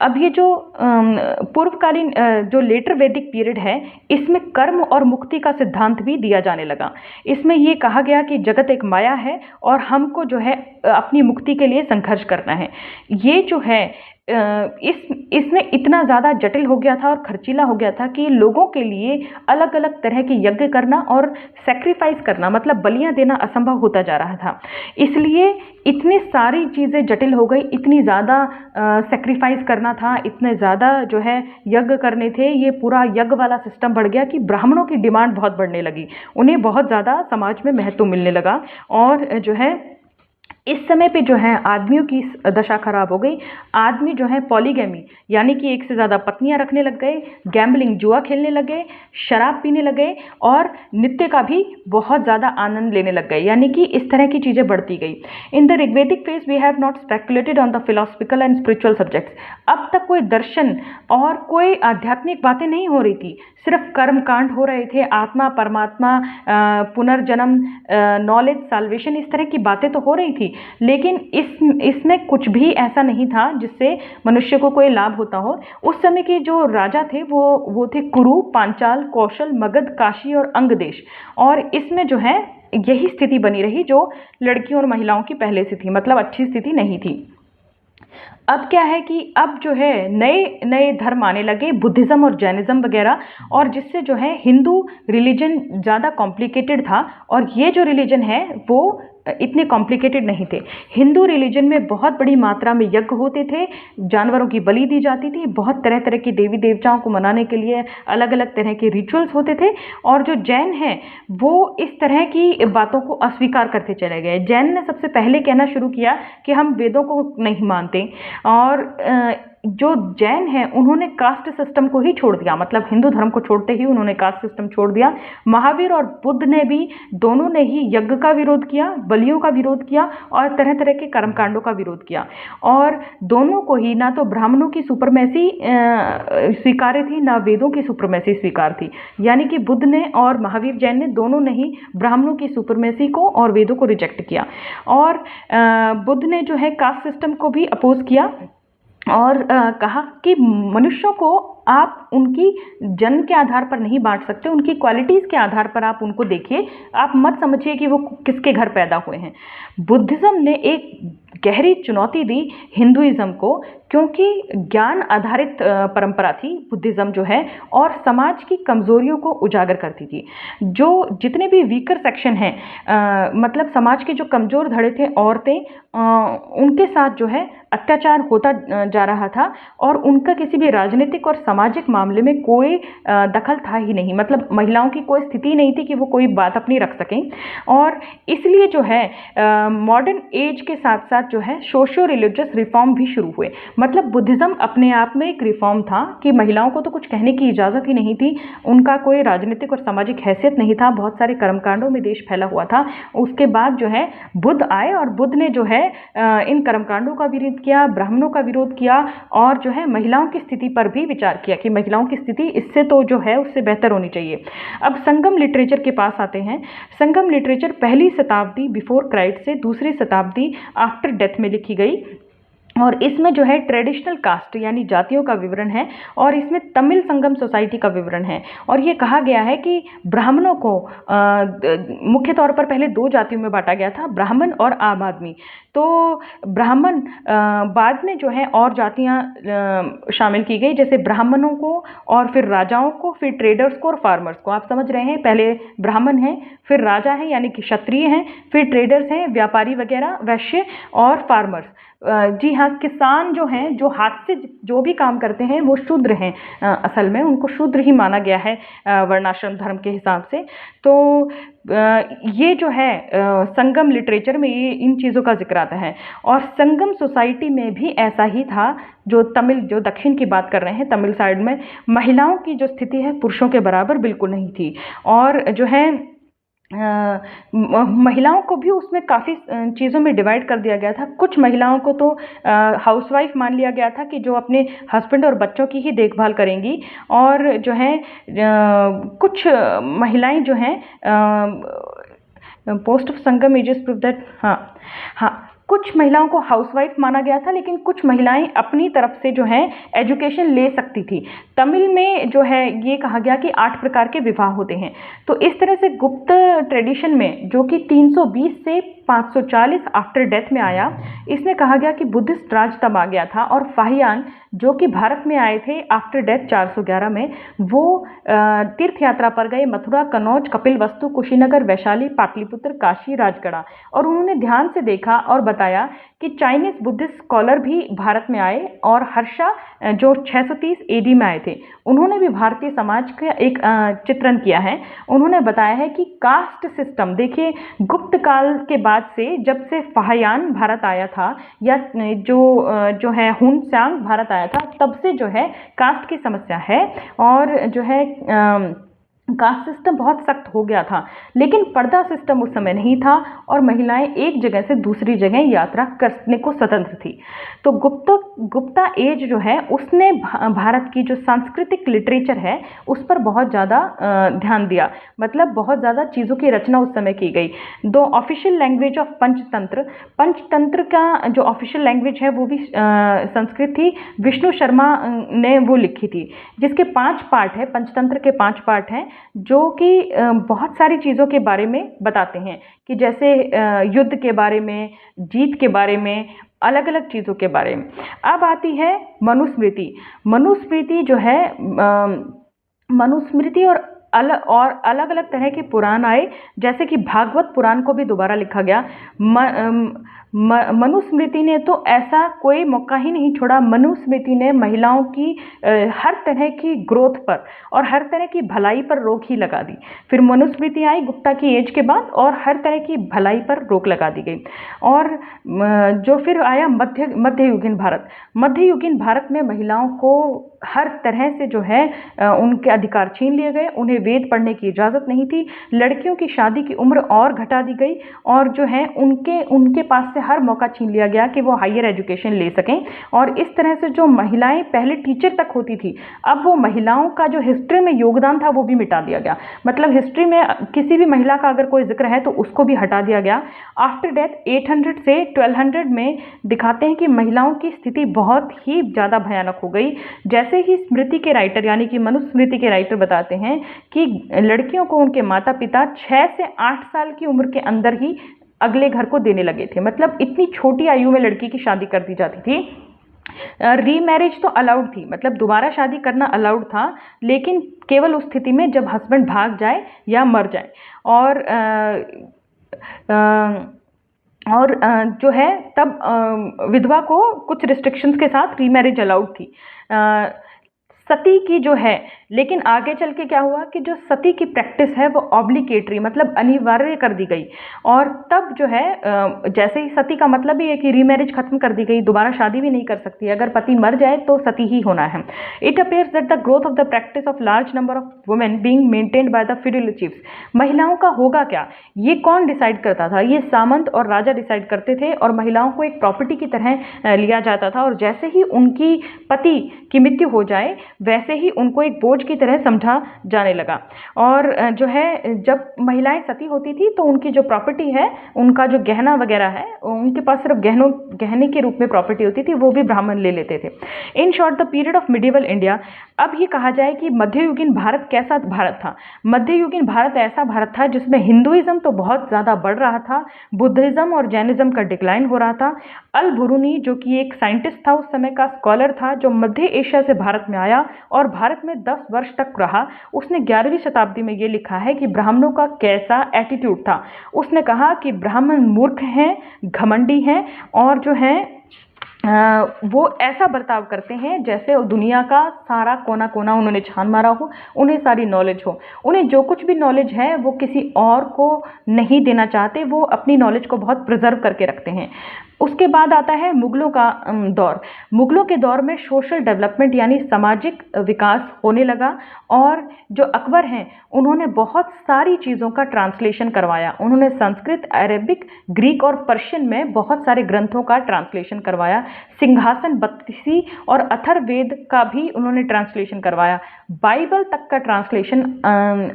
अब ये जो पूर्वकालीन जो लेटर वैदिक पीरियड है इसमें कर्म और मुक्ति का सिद्धांत भी दिया जाने लगा। इसमें ये कहा गया कि जगत एक माया है और हमको जो है अपनी मुक्ति के लिए संघर्ष करना है। ये जो है इसमें इतना ज़्यादा जटिल हो गया था और खर्चीला हो गया था कि लोगों के लिए अलग अलग तरह के यज्ञ करना और सेक्रीफाइस करना, मतलब बलियां देना असंभव होता जा रहा था। इसलिए इतनी सारी चीज़ें जटिल हो गई, इतनी ज़्यादा सेक्रीफाइस करना था, इतने ज़्यादा जो है यज्ञ करने थे, ये पूरा यज्ञ वाला सिस्टम बढ़ गया कि ब्राह्मणों की डिमांड बहुत बढ़ने लगी, उन्हें बहुत ज़्यादा समाज में महत्व मिलने लगा। और जो है इस समय पे जो है आदमियों की दशा खराब हो गई। आदमी जो है पॉलीगैमी यानी कि एक से ज़्यादा पत्नियां रखने लग गए, गैम्बलिंग, जुआ खेलने लग गए, शराब पीने लग गए और नृत्य का भी बहुत ज़्यादा आनंद लेने लग गए, यानी कि इस तरह की चीज़ें बढ़ती गई। In the Rigvedic phase we have not speculated on the philosophical and spiritual subjects. अब तक कोई दर्शन और कोई आध्यात्मिक बातें नहीं हो रही थी, सिर्फ कर्म कांड हो रहे थे, आत्मा, परमात्मा, पुनर्जन्म, नॉलेज, साल्वेशन, इस तरह की बातें तो हो रही थी, लेकिन इसमें कुछ भी ऐसा नहीं था जिससे मनुष्य को कोई लाभ होता हो। उस समय के जो राजा थे वो थे कुरु, पांचाल, कौशल, मगध, काशी और अंग देश। और इसमें जो है यही स्थिति बनी रही जो लड़कियों और महिलाओं की पहले से थी, मतलब अच्छी स्थिति नहीं थी। अब क्या है कि अब जो है नए नए धर्म आने लगे, बुद्धिज़्म और जैनिज़्म वगैरह, और जिससे जो है हिंदू रिलीजन ज़्यादा कॉम्प्लिकेटेड था और ये जो रिलीजन है वो इतने कॉम्प्लिकेटेड नहीं थे। हिंदू रिलीजन में बहुत बड़ी मात्रा में यज्ञ होते थे, जानवरों की बलि दी जाती थी, बहुत तरह तरह के देवी देवताओं को मनाने के लिए अलग अलग तरह के रिचुअल्स होते थे। और जो जैन हैं वो इस तरह की बातों को अस्वीकार करते चले गए। जैन ने सबसे पहले कहना शुरू किया कि हम वेदों को नहीं मानते, और जो जैन हैं उन्होंने कास्ट सिस्टम को ही छोड़ दिया, मतलब हिंदू धर्म को छोड़ते ही उन्होंने कास्ट सिस्टम छोड़ दिया। महावीर और बुद्ध ने भी, दोनों ने ही यज्ञ का विरोध किया, बलियों का विरोध किया और तरह तरह के कर्मकांडों का विरोध किया। और दोनों को ही ना तो ब्राह्मणों की सुपरमेसी स्वीकार्य थी, ना वेदों की सुपरमेसी स्वीकार थी। यानी कि बुद्ध ने और महावीर जैन ने दोनों ने ही ब्राह्मणों की सुपरमेसी को और वेदों को रिजेक्ट किया। और बुद्ध ने जो है कास्ट सिस्टम को भी अपोज किया और कहा कि मनुष्यों को आप उनकी जन्म के आधार पर नहीं बांट सकते, उनकी क्वालिटीज़ के आधार पर आप उनको देखिए, आप मत समझिए कि वो किसके घर पैदा हुए हैं। बुद्धिज़्म ने एक गहरी चुनौती दी हिंदुइज़्म को, क्योंकि ज्ञान आधारित परंपरा थी बुद्धिज़्म जो है, और समाज की कमज़ोरियों को उजागर करती थी। जो जितने भी वीकर सेक्शन हैं, मतलब समाज के जो कमज़ोर धड़े थे, औरतें, उनके साथ जो है अत्याचार होता जा रहा था और उनका किसी भी राजनीतिक और सामाजिक मामले में कोई दखल था ही नहीं, मतलब महिलाओं की कोई स्थिति नहीं थी कि वो कोई बात अपनी रख सकें। और इसलिए जो है मॉडर्न एज के साथ साथ जो है सोशियो रिलीजियस रिफॉर्म भी शुरू हुए। मतलब बुद्धिज़्म अपने आप में एक रिफॉर्म था कि महिलाओं को तो कुछ कहने की इजाज़त ही नहीं थी, उनका कोई राजनीतिक और सामाजिक हैसियत नहीं था, बहुत सारे कर्मकांडों में देश फैला हुआ था। उसके बाद जो है बुद्ध आए और बुद्ध ने जो है इन कर्मकांडों का विरोध किया, ब्राह्मणों का विरोध किया और जो है महिलाओं की स्थिति पर भी विचार किया कि महिलाओं की स्थिति इससे तो जो है उससे बेहतर होनी चाहिए। अब संगम लिटरेचर के पास आते हैं। संगम लिटरेचर पहली शताब्दी बिफोर क्राइस्ट से दूसरी शताब्दी आफ्टर डेथ में लिखी गई और इसमें जो है ट्रेडिशनल कास्ट यानी जातियों का विवरण है और इसमें तमिल संगम सोसाइटी का विवरण है। और ये कहा गया है कि ब्राह्मणों को मुख्य तौर पर पहले दो जातियों में बांटा गया था, ब्राह्मण और आम आदमी। तो ब्राह्मण बाद में जो है और जातियां शामिल की गई, जैसे ब्राह्मणों को और फिर राजाओं को, फिर ट्रेडर्स को और फार्मर्स को। आप समझ रहे हैं, पहले ब्राह्मण हैं, फिर राजा हैं यानी कि क्षत्रिय हैं, फिर ट्रेडर्स हैं व्यापारी वगैरह वैश्य और फार्मर्स। जी हाँ, किसान जो हैं, जो हाथ से जो भी काम करते हैं वो शूद्र हैं। असल में उनको शूद्र ही माना गया है वर्णाश्रम धर्म के हिसाब से। तो ये जो है संगम लिटरेचर में ये इन चीज़ों का जिक्र आता है। और संगम सोसाइटी में भी ऐसा ही था। जो तमिल, जो दक्षिण की बात कर रहे हैं, तमिल साइड में महिलाओं की जो स्थिति है पुरुषों के बराबर बिल्कुल नहीं थी। और जो है महिलाओं को भी उसमें काफ़ी चीज़ों में डिवाइड कर दिया गया था। कुछ महिलाओं को तो हाउसवाइफ मान लिया गया था कि जो अपने हस्बैंड और बच्चों की ही देखभाल करेंगी। और जो है कुछ महिलाएं जो हैं post of Sangam ages prove that, हाँ हाँ, कुछ महिलाओं को हाउसवाइफ माना गया था, लेकिन कुछ महिलाएं अपनी तरफ से जो है एजुकेशन ले सकती थी। तमिल में जो है ये कहा गया कि 8 प्रकार के विवाह होते हैं। तो इस तरह से गुप्त ट्रेडिशन में, जो कि 320 से 540 आफ्टर डेथ में आया, इसमें कहा गया कि बुद्धिस्ट राज तब आ गया था। और फाहियान जो कि भारत में आए थे आफ्टर डेथ 411 में, वो तीर्थ यात्रा पर गए मथुरा, कनौज, कपिलवस्तु, कुशीनगर, वैशाली, पाटलिपुत्र, काशी, राजगढ़। और उन्होंने ध्यान से देखा और बताया कि चाइनीज बुद्धिस्ट स्कॉलर भी भारत में आए और हर्षा जो 630 एडी में आए थे, उन्होंने भी भारतीय समाज का एक चित्रण किया है। उन्होंने बताया है कि कास्ट सिस्टम, देखिए गुप्त काल के बाद से, जब से फाहियान भारत आया था या जो है हुन त्सांग भारत आया था, तब से जो है कास्ट की समस्या है। और जो है कास्ट सिस्टम बहुत सख्त हो गया था, लेकिन पर्दा सिस्टम उस समय नहीं था और महिलाएं एक जगह से दूसरी जगह यात्रा करने को स्वतंत्र थी। तो गुप्ता एज जो है उसने भारत की जो सांस्कृतिक लिटरेचर है उस पर बहुत ज़्यादा ध्यान दिया। मतलब बहुत ज़्यादा चीज़ों की रचना उस समय की गई। दो ऑफिशियल लैंग्वेज ऑफ पंचतंत्र का जो ऑफिशियल लैंग्वेज है वो भी संस्कृत थी। विष्णु शर्मा ने वो लिखी थी, जिसके 5 पार्ट है। पंचतंत्र के 5 पार्ट हैं जो कि बहुत सारी चीज़ों के बारे में बताते हैं, कि जैसे युद्ध के बारे में, जीत के बारे में, अलग अलग चीज़ों के बारे में। अब आती है मनुस्मृति। मनुस्मृति जो है मनुस्मृति और अलग अलग तरह के पुराण आए, जैसे कि भागवत पुराण को भी दोबारा लिखा गया। मनुस्मृति ने तो ऐसा कोई मौका ही नहीं छोड़ा। मनुस्मृति ने महिलाओं की हर तरह की ग्रोथ पर और हर तरह की भलाई पर रोक ही लगा दी। फिर मनुस्मृति आई गुप्ता की एज के बाद और हर तरह की भलाई पर रोक लगा दी गई। और जो फिर आया मध्ययुगीन भारत। मध्ययुगीन भारत में महिलाओं को हर तरह से जो है उनके अधिकार छीन लिए गए। उन्हें वेद पढ़ने की इजाज़त नहीं थी। लड़कियों की शादी की उम्र और घटा दी गई और जो है उनके पास से हर मौका छीन लिया गया कि वो हायर एजुकेशन ले सकें। और इस तरह से जो महिलाएं पहले टीचर तक होती थी, अब वो महिलाओं का जो हिस्ट्री में योगदान था वो भी मिटा दिया गया। मतलब हिस्ट्री में किसी भी महिला का अगर कोई जिक्र है तो उसको भी हटा दिया गया। आफ्टर डेथ 800 से 1200 में दिखाते हैं कि महिलाओं की स्थिति बहुत ही ज़्यादा भयानक हो गई। जैसे ही स्मृति के राइटर यानी कि मनुस्मृति के राइटर बताते हैं कि लड़कियों को उनके माता पिता 6 से 8 साल की उम्र के अंदर ही अगले घर को देने लगे थे। मतलब इतनी छोटी आयु में लड़की की शादी कर दी जाती थी। रीमैरिज तो अलाउड थी, मतलब दोबारा शादी करना अलाउड था, लेकिन केवल उस स्थिति में जब हस्बैंड भाग जाए या मर जाए। और जो है तब विधवा को कुछ रिस्ट्रिक्शंस के साथ रीमैरिज अलाउड थी। सती की जो है, लेकिन आगे चल के क्या हुआ कि जो सती की प्रैक्टिस है वो ऑब्लिगेटरी मतलब अनिवार्य कर दी गई। और तब जो है जैसे ही सती का मतलब ही है कि रीमैरिज खत्म कर दी गई, दोबारा शादी भी नहीं कर सकती, अगर पति मर जाए तो सती ही होना है। It appears that the growth of the practice of large number of women being maintained by the feudal chiefs. महिलाओं का होगा क्या, ये कौन डिसाइड करता था, ये सामंत और राजा डिसाइड करते थे, और महिलाओं को एक प्रॉपर्टी की तरह लिया जाता था, और जैसे ही उनकी पति की मृत्यु हो जाए वैसे ही उनको एक बोझ की तरह समझा जाने लगा। और जो है जब महिलाएं सती होती थी तो उनकी जो प्रॉपर्टी है, उनका जो गहना वगैरह है, उनके पास सिर्फ गहने के रूप में प्रॉपर्टी होती थी, वो भी ब्राह्मण ले लेते थे। In short the period of medieval India. अब ये कहा जाए कि मध्ययुगीन भारत कैसा भारत था। मध्ययुगीन भारत ऐसा भारत था जिसमें हिंदुइज्म तो बहुत ज़्यादा बढ़ रहा था, बुद्धिज्म और जैनिज्म का डिक्लाइन हो रहा था। अल बुरूनी जो कि एक साइंटिस्ट था, उस समय का स्कॉलर था, जो मध्य एशिया से भारत में आया और भारत में 10 वर्ष तक रहा, उसने 11वीं शताब्दी में ये लिखा है कि ब्राह्मणों का कैसा एटीट्यूड था। उसने कहा कि ब्राह्मण मूर्ख हैं, घमंडी हैं, और जो है वो ऐसा बर्ताव करते हैं जैसे दुनिया का सारा कोना कोना उन्होंने छान मारा हो, उन्हें सारी नॉलेज हो, उन्हें जो कुछ भी नॉलेज है वो किसी और को नहीं देना चाहते, वो अपनी नॉलेज को बहुत प्रिजर्व करके रखते हैं। उसके बाद आता है मुगलों का दौर। मुगलों के दौर में सोशल डेवलपमेंट यानी सामाजिक विकास होने लगा, और जो अकबर हैं उन्होंने बहुत सारी चीज़ों का ट्रांसलेशन करवाया। उन्होंने संस्कृत, अरेबिक, ग्रीक और पर्शियन में बहुत सारे ग्रंथों का ट्रांसलेशन करवाया। सिंहासन बत्तीसी और अथर्ववेद का भी उन्होंने ट्रांसलेशन करवाया। बाइबल तक का ट्रांसलेशन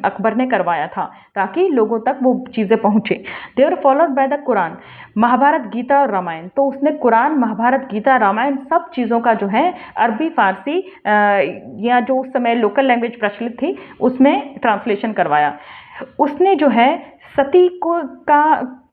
अकबर ने करवाया था ताकि लोगों तक वो चीज़ें पहुँचे। They are followed by the Quran, Mahabharata, Gita और रामायण। तो उसने कुरान, महाभारत, गीता, रामायण सब चीज़ों का जो है अरबी, फारसी या जो उस समय लोकल लैंग्वेज प्रचलित थी उसमें ट्रांसलेशन करवाया। उसने जो है सती को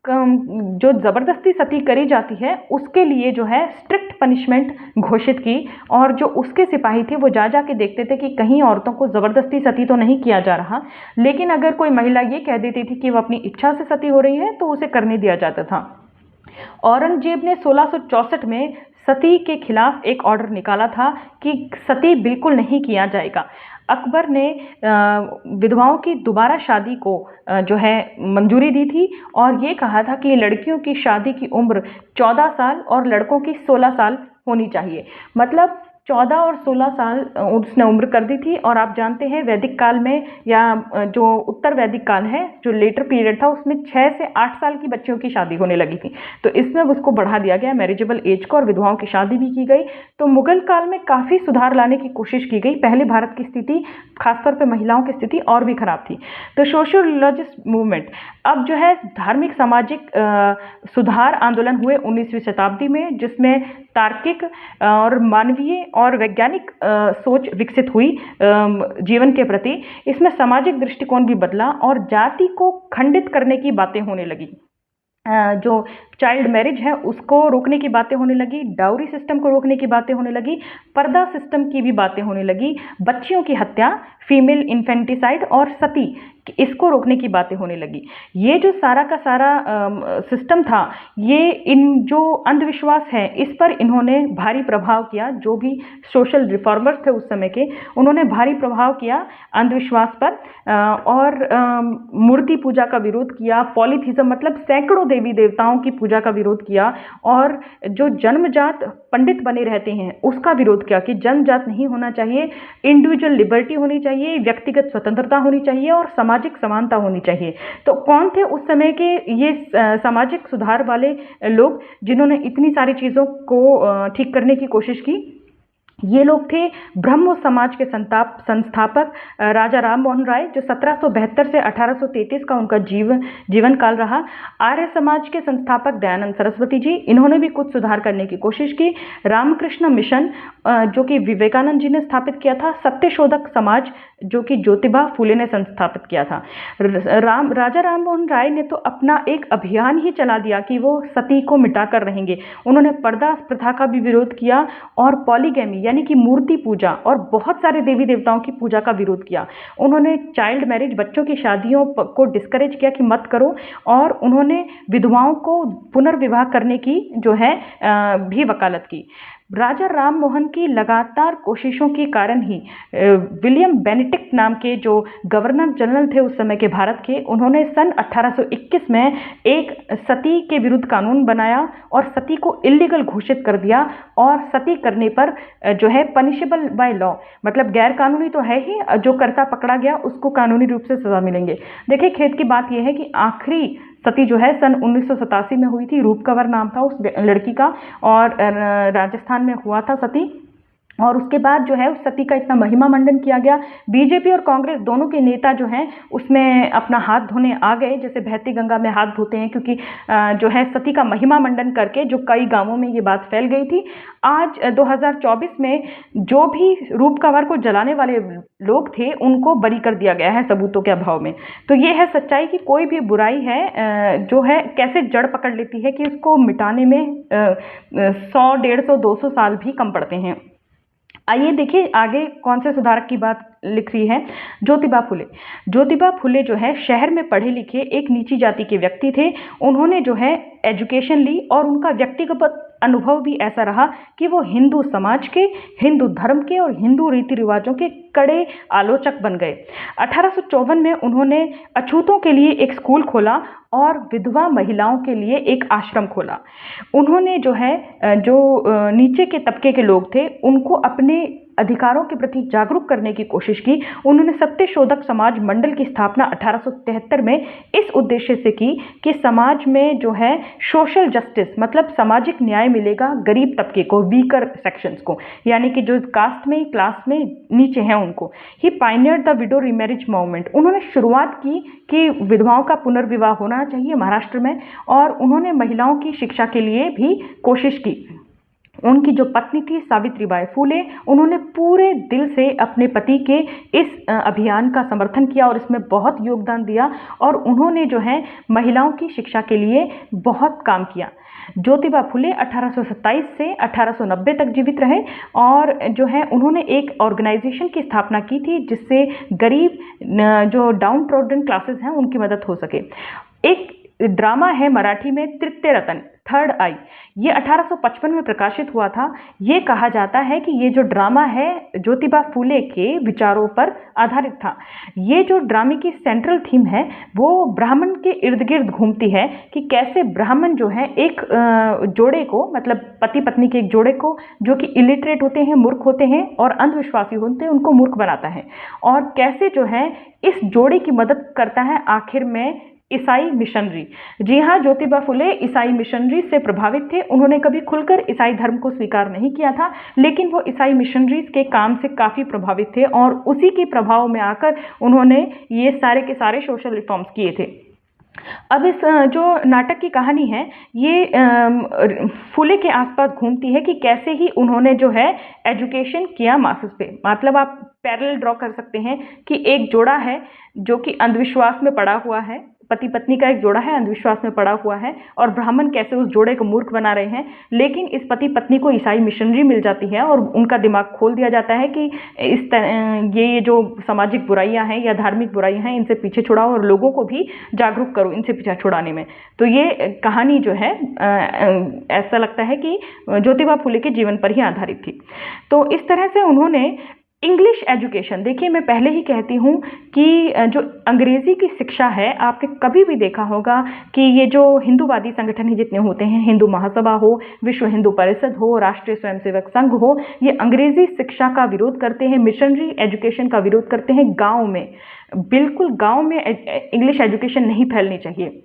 जो ज़बरदस्ती सती करी जाती है उसके लिए जो है स्ट्रिक्ट पनिशमेंट घोषित की, और जो उसके सिपाही थे वो जा के देखते थे कि कहीं औरतों को ज़बरदस्ती सती तो नहीं किया जा रहा, लेकिन अगर कोई महिला ये कह देती थी कि वो अपनी इच्छा से सती हो रही है तो उसे करने दिया जाता था। औरंगजेब ने 1664 में सती के खिलाफ एक ऑर्डर निकाला था कि सती बिल्कुल नहीं किया जाएगा। अकबर ने विधवाओं की दोबारा शादी को जो है मंजूरी दी थी, और ये कहा था कि लड़कियों की शादी की उम्र 14 साल और लड़कों की 16 साल होनी चाहिए। मतलब 14 और 16 साल उसने उम्र कर दी थी। और आप जानते हैं वैदिक काल में, या जो उत्तर वैदिक काल है, जो लेटर पीरियड था, उसमें 6 से 8 साल की बच्चियों की शादी होने लगी थी। तो इसमें उसको बढ़ा दिया गया मैरिजेबल एज को, और विधवाओं की शादी भी की गई। तो मुगल काल में काफ़ी सुधार लाने की कोशिश की गई। पहले भारत की स्थिति, खासतौर पर महिलाओं की स्थिति और भी खराब थी। तो सोशल रिलीजियस मूवमेंट, अब जो है धार्मिक सामाजिक सुधार आंदोलन हुए 19वीं शताब्दी में, जिसमें तार्किक और मानवीय और वैज्ञानिक सोच विकसित हुई जीवन के प्रति। इसमें सामाजिक दृष्टिकोण भी बदला और जाति को खंडित करने की बातें होने लगी। जो चाइल्ड मैरिज है उसको रोकने की बातें होने लगी, डाउरी सिस्टम को रोकने की बातें होने लगी, पर्दा सिस्टम की भी बातें होने लगी, बच्चियों की हत्या, फीमेल इन्फेंटिसाइड और सती, इसको रोकने की बातें होने लगी। ये जो सारा का सारा सिस्टम था, ये इन जो अंधविश्वास है इस पर इन्होंने भारी प्रभाव किया। जो भी सोशल रिफॉर्मर्स थे उस समय के, उन्होंने भारी प्रभाव किया अंधविश्वास पर, और मूर्ति पूजा का विरोध किया, पॉलीथिज्म मतलब सैकड़ों देवी देवताओं की पूजा का विरोध किया, और जो जन्मजात पंडित बने रहते हैं उसका विरोध किया कि जन्मजात नहीं होना चाहिए, इंडिविजुअल लिबर्टी होनी चाहिए, व्यक्तिगत स्वतंत्रता होनी चाहिए और सामाजिक समानता होनी चाहिए। तो कौन थे उस समय के ये सामाजिक सुधार वाले लोग जिन्होंने इतनी सारी चीज़ों को ठीक करने की कोशिश की? ये लोग थे ब्रह्म समाज के संस्थापक राजा राम मोहन राय, जो 1772 से 1833 का उनका जीवन काल रहा। आर्य समाज के संस्थापक दयानंद सरस्वती जी, इन्होंने भी कुछ सुधार करने की कोशिश की। रामकृष्ण मिशन जो कि विवेकानंद जी ने स्थापित किया था। सत्यशोधक समाज जो कि ज्योतिबा फूले ने संस्थापित किया था। राजा राम मोहन राय ने तो अपना एक अभियान ही चला दिया कि वो सती को मिटाकर रहेंगे। उन्होंने पर्दा प्रथा का भी विरोध किया और पॉलीगैमी यानी कि मूर्ति पूजा और बहुत सारे देवी देवताओं की पूजा का विरोध किया। उन्होंने चाइल्ड मैरिज, बच्चों की शादियों को डिस्करेज किया कि मत करो, और उन्होंने विधवाओं को पुनर्विवाह करने की जो है भी वकालत की। राजा राम मोहन की लगातार कोशिशों के कारण ही विलियम बेनेडिक्ट नाम के जो गवर्नर जनरल थे उस समय के भारत के, उन्होंने सन 1821 में एक सती के विरुद्ध कानून बनाया और सती को इलीगल घोषित कर दिया और सती करने पर जो है पनिशेबल बाय लॉ, मतलब गैर कानूनी तो है ही, जो करता पकड़ा गया उसको कानूनी रूप से सजा मिलेंगे। देखिए खेद की बात यह है कि आखिरी सती जो है सन 1987 में हुई थी। रूप कंवर नाम था उस लड़की का और राजस्थान में हुआ था सती। और उसके बाद जो है उस सती का इतना महिमा मंडन किया गया। बीजेपी और कांग्रेस दोनों के नेता जो हैं उसमें अपना हाथ धोने आ गए, जैसे बहती गंगा में हाथ धोते हैं, क्योंकि जो है सती का महिमा मंडन करके जो कई गांवों में ये बात फैल गई थी। आज 2024 में जो भी रूप कंवर को जलाने वाले लोग थे उनको बरी कर दिया गया है सबूतों के अभाव में। तो ये है सच्चाई कि कोई भी बुराई है जो है कैसे जड़ पकड़ लेती है कि उसको मिटाने में 100, 150, 200 साल भी कम पड़ते हैं। आइए देखिए आगे कौन से सुधारक की बात लिख रही है। ज्योतिबा फुले। ज्योतिबा फुले जो है शहर में पढ़े लिखे एक नीची जाति के व्यक्ति थे। उन्होंने जो है एजुकेशन ली और उनका व्यक्तिगत अनुभव भी ऐसा रहा कि वो हिंदू समाज के, हिंदू धर्म के और हिंदू रीति रिवाजों के कड़े आलोचक बन गए। 1854 में उन्होंने अछूतों के लिए एक स्कूल खोला और विधवा महिलाओं के लिए एक आश्रम खोला। उन्होंने जो है जो नीचे के तबके के लोग थे उनको अपने अधिकारों के प्रति जागरूक करने की कोशिश की। उन्होंने सत्यशोधक समाज मंडल की स्थापना 1873 में इस उद्देश्य से की कि समाज में जो है सोशल जस्टिस, मतलब सामाजिक न्याय मिलेगा गरीब तबके को, वीकर सेक्शंस को, यानी कि जो कास्ट में, क्लास में नीचे हैं उनको। He pioneer the widow remarriage movement. उन्होंने शुरुआत की कि विधवाओं का पुनर्विवाह होना चाहिए महाराष्ट्र में, और उन्होंने महिलाओं की शिक्षा के लिए भी कोशिश की। उनकी जो पत्नी थी सावित्रीबाई फूले, उन्होंने पूरे दिल से अपने पति के इस अभियान का समर्थन किया और इसमें बहुत योगदान दिया और उन्होंने जो है महिलाओं की शिक्षा के लिए बहुत काम किया। ज्योतिबा फुले 1827 से 1890 तक जीवित रहे और जो है उन्होंने एक ऑर्गेनाइजेशन की स्थापना की थी जिससे गरीब जो डाउन ट्रोडन क्लासेस हैं उनकी मदद हो सके। एक ड्रामा है मराठी में तृतीय रतन, थर्ड आई, ये 1855 में प्रकाशित हुआ था। ये कहा जाता है कि ये जो ड्रामा है ज्योतिबा फूले के विचारों पर आधारित था। ये जो ड्रामे की सेंट्रल थीम है वो ब्राह्मण के इर्द गिर्द घूमती है कि कैसे ब्राह्मण जो है एक जोड़े को, मतलब पति पत्नी के एक जोड़े को जो कि इलिटरेट होते हैं, मूर्ख होते हैं और अंधविश्वासी होते हैं, उनको मूर्ख बनाता है और कैसे जो है इस जोड़े की मदद करता है आखिर में ईसाई मिशनरी। जी हाँ, ज्योतिबा फुले ईसाई मिशनरी से प्रभावित थे। उन्होंने कभी खुलकर ईसाई धर्म को स्वीकार नहीं किया था, लेकिन वो ईसाई मिशनरीज के काम से काफ़ी प्रभावित थे और उसी के प्रभाव में आकर उन्होंने ये सारे के सारे सोशल रिफॉर्म्स किए थे। अब इस जो नाटक की कहानी है ये फुले के आसपास घूमती है कि कैसे ही उन्होंने जो है एजुकेशन किया मासेस पे। मतलब आप पैरेलल ड्रॉ कर सकते हैं कि एक जोड़ा है जो कि अंधविश्वास में पड़ा हुआ है, पति पत्नी का एक जोड़ा है अंधविश्वास में पड़ा हुआ है और ब्राह्मण कैसे उस जोड़े को मूर्ख बना रहे हैं। लेकिन इस पति पत्नी को ईसाई मिशनरी मिल जाती है और उनका दिमाग खोल दिया जाता है कि ये जो सामाजिक बुराइयां हैं या धार्मिक बुराइयां हैं इनसे पीछे छुड़ाओ और लोगों को भी जागरूक करो इनसे पीछे छुड़ाने में। तो ये कहानी जो है ऐसा लगता है कि ज्योतिबा फुले के जीवन पर ही आधारित थी। तो इस तरह से उन्होंने इंग्लिश एजुकेशन, देखिए मैं पहले ही कहती हूँ कि जो अंग्रेज़ी की शिक्षा है, आपने कभी भी देखा होगा कि ये जो हिंदूवादी संगठन ही जितने होते हैं, हिंदू महासभा हो, विश्व हिंदू परिषद हो, राष्ट्रीय स्वयंसेवक संघ हो, ये अंग्रेज़ी शिक्षा का विरोध करते हैं, मिशनरी एजुकेशन का विरोध करते हैं। गाँव में, बिल्कुल गाँव में इंग्लिश एजुकेशन नहीं फैलनी चाहिए,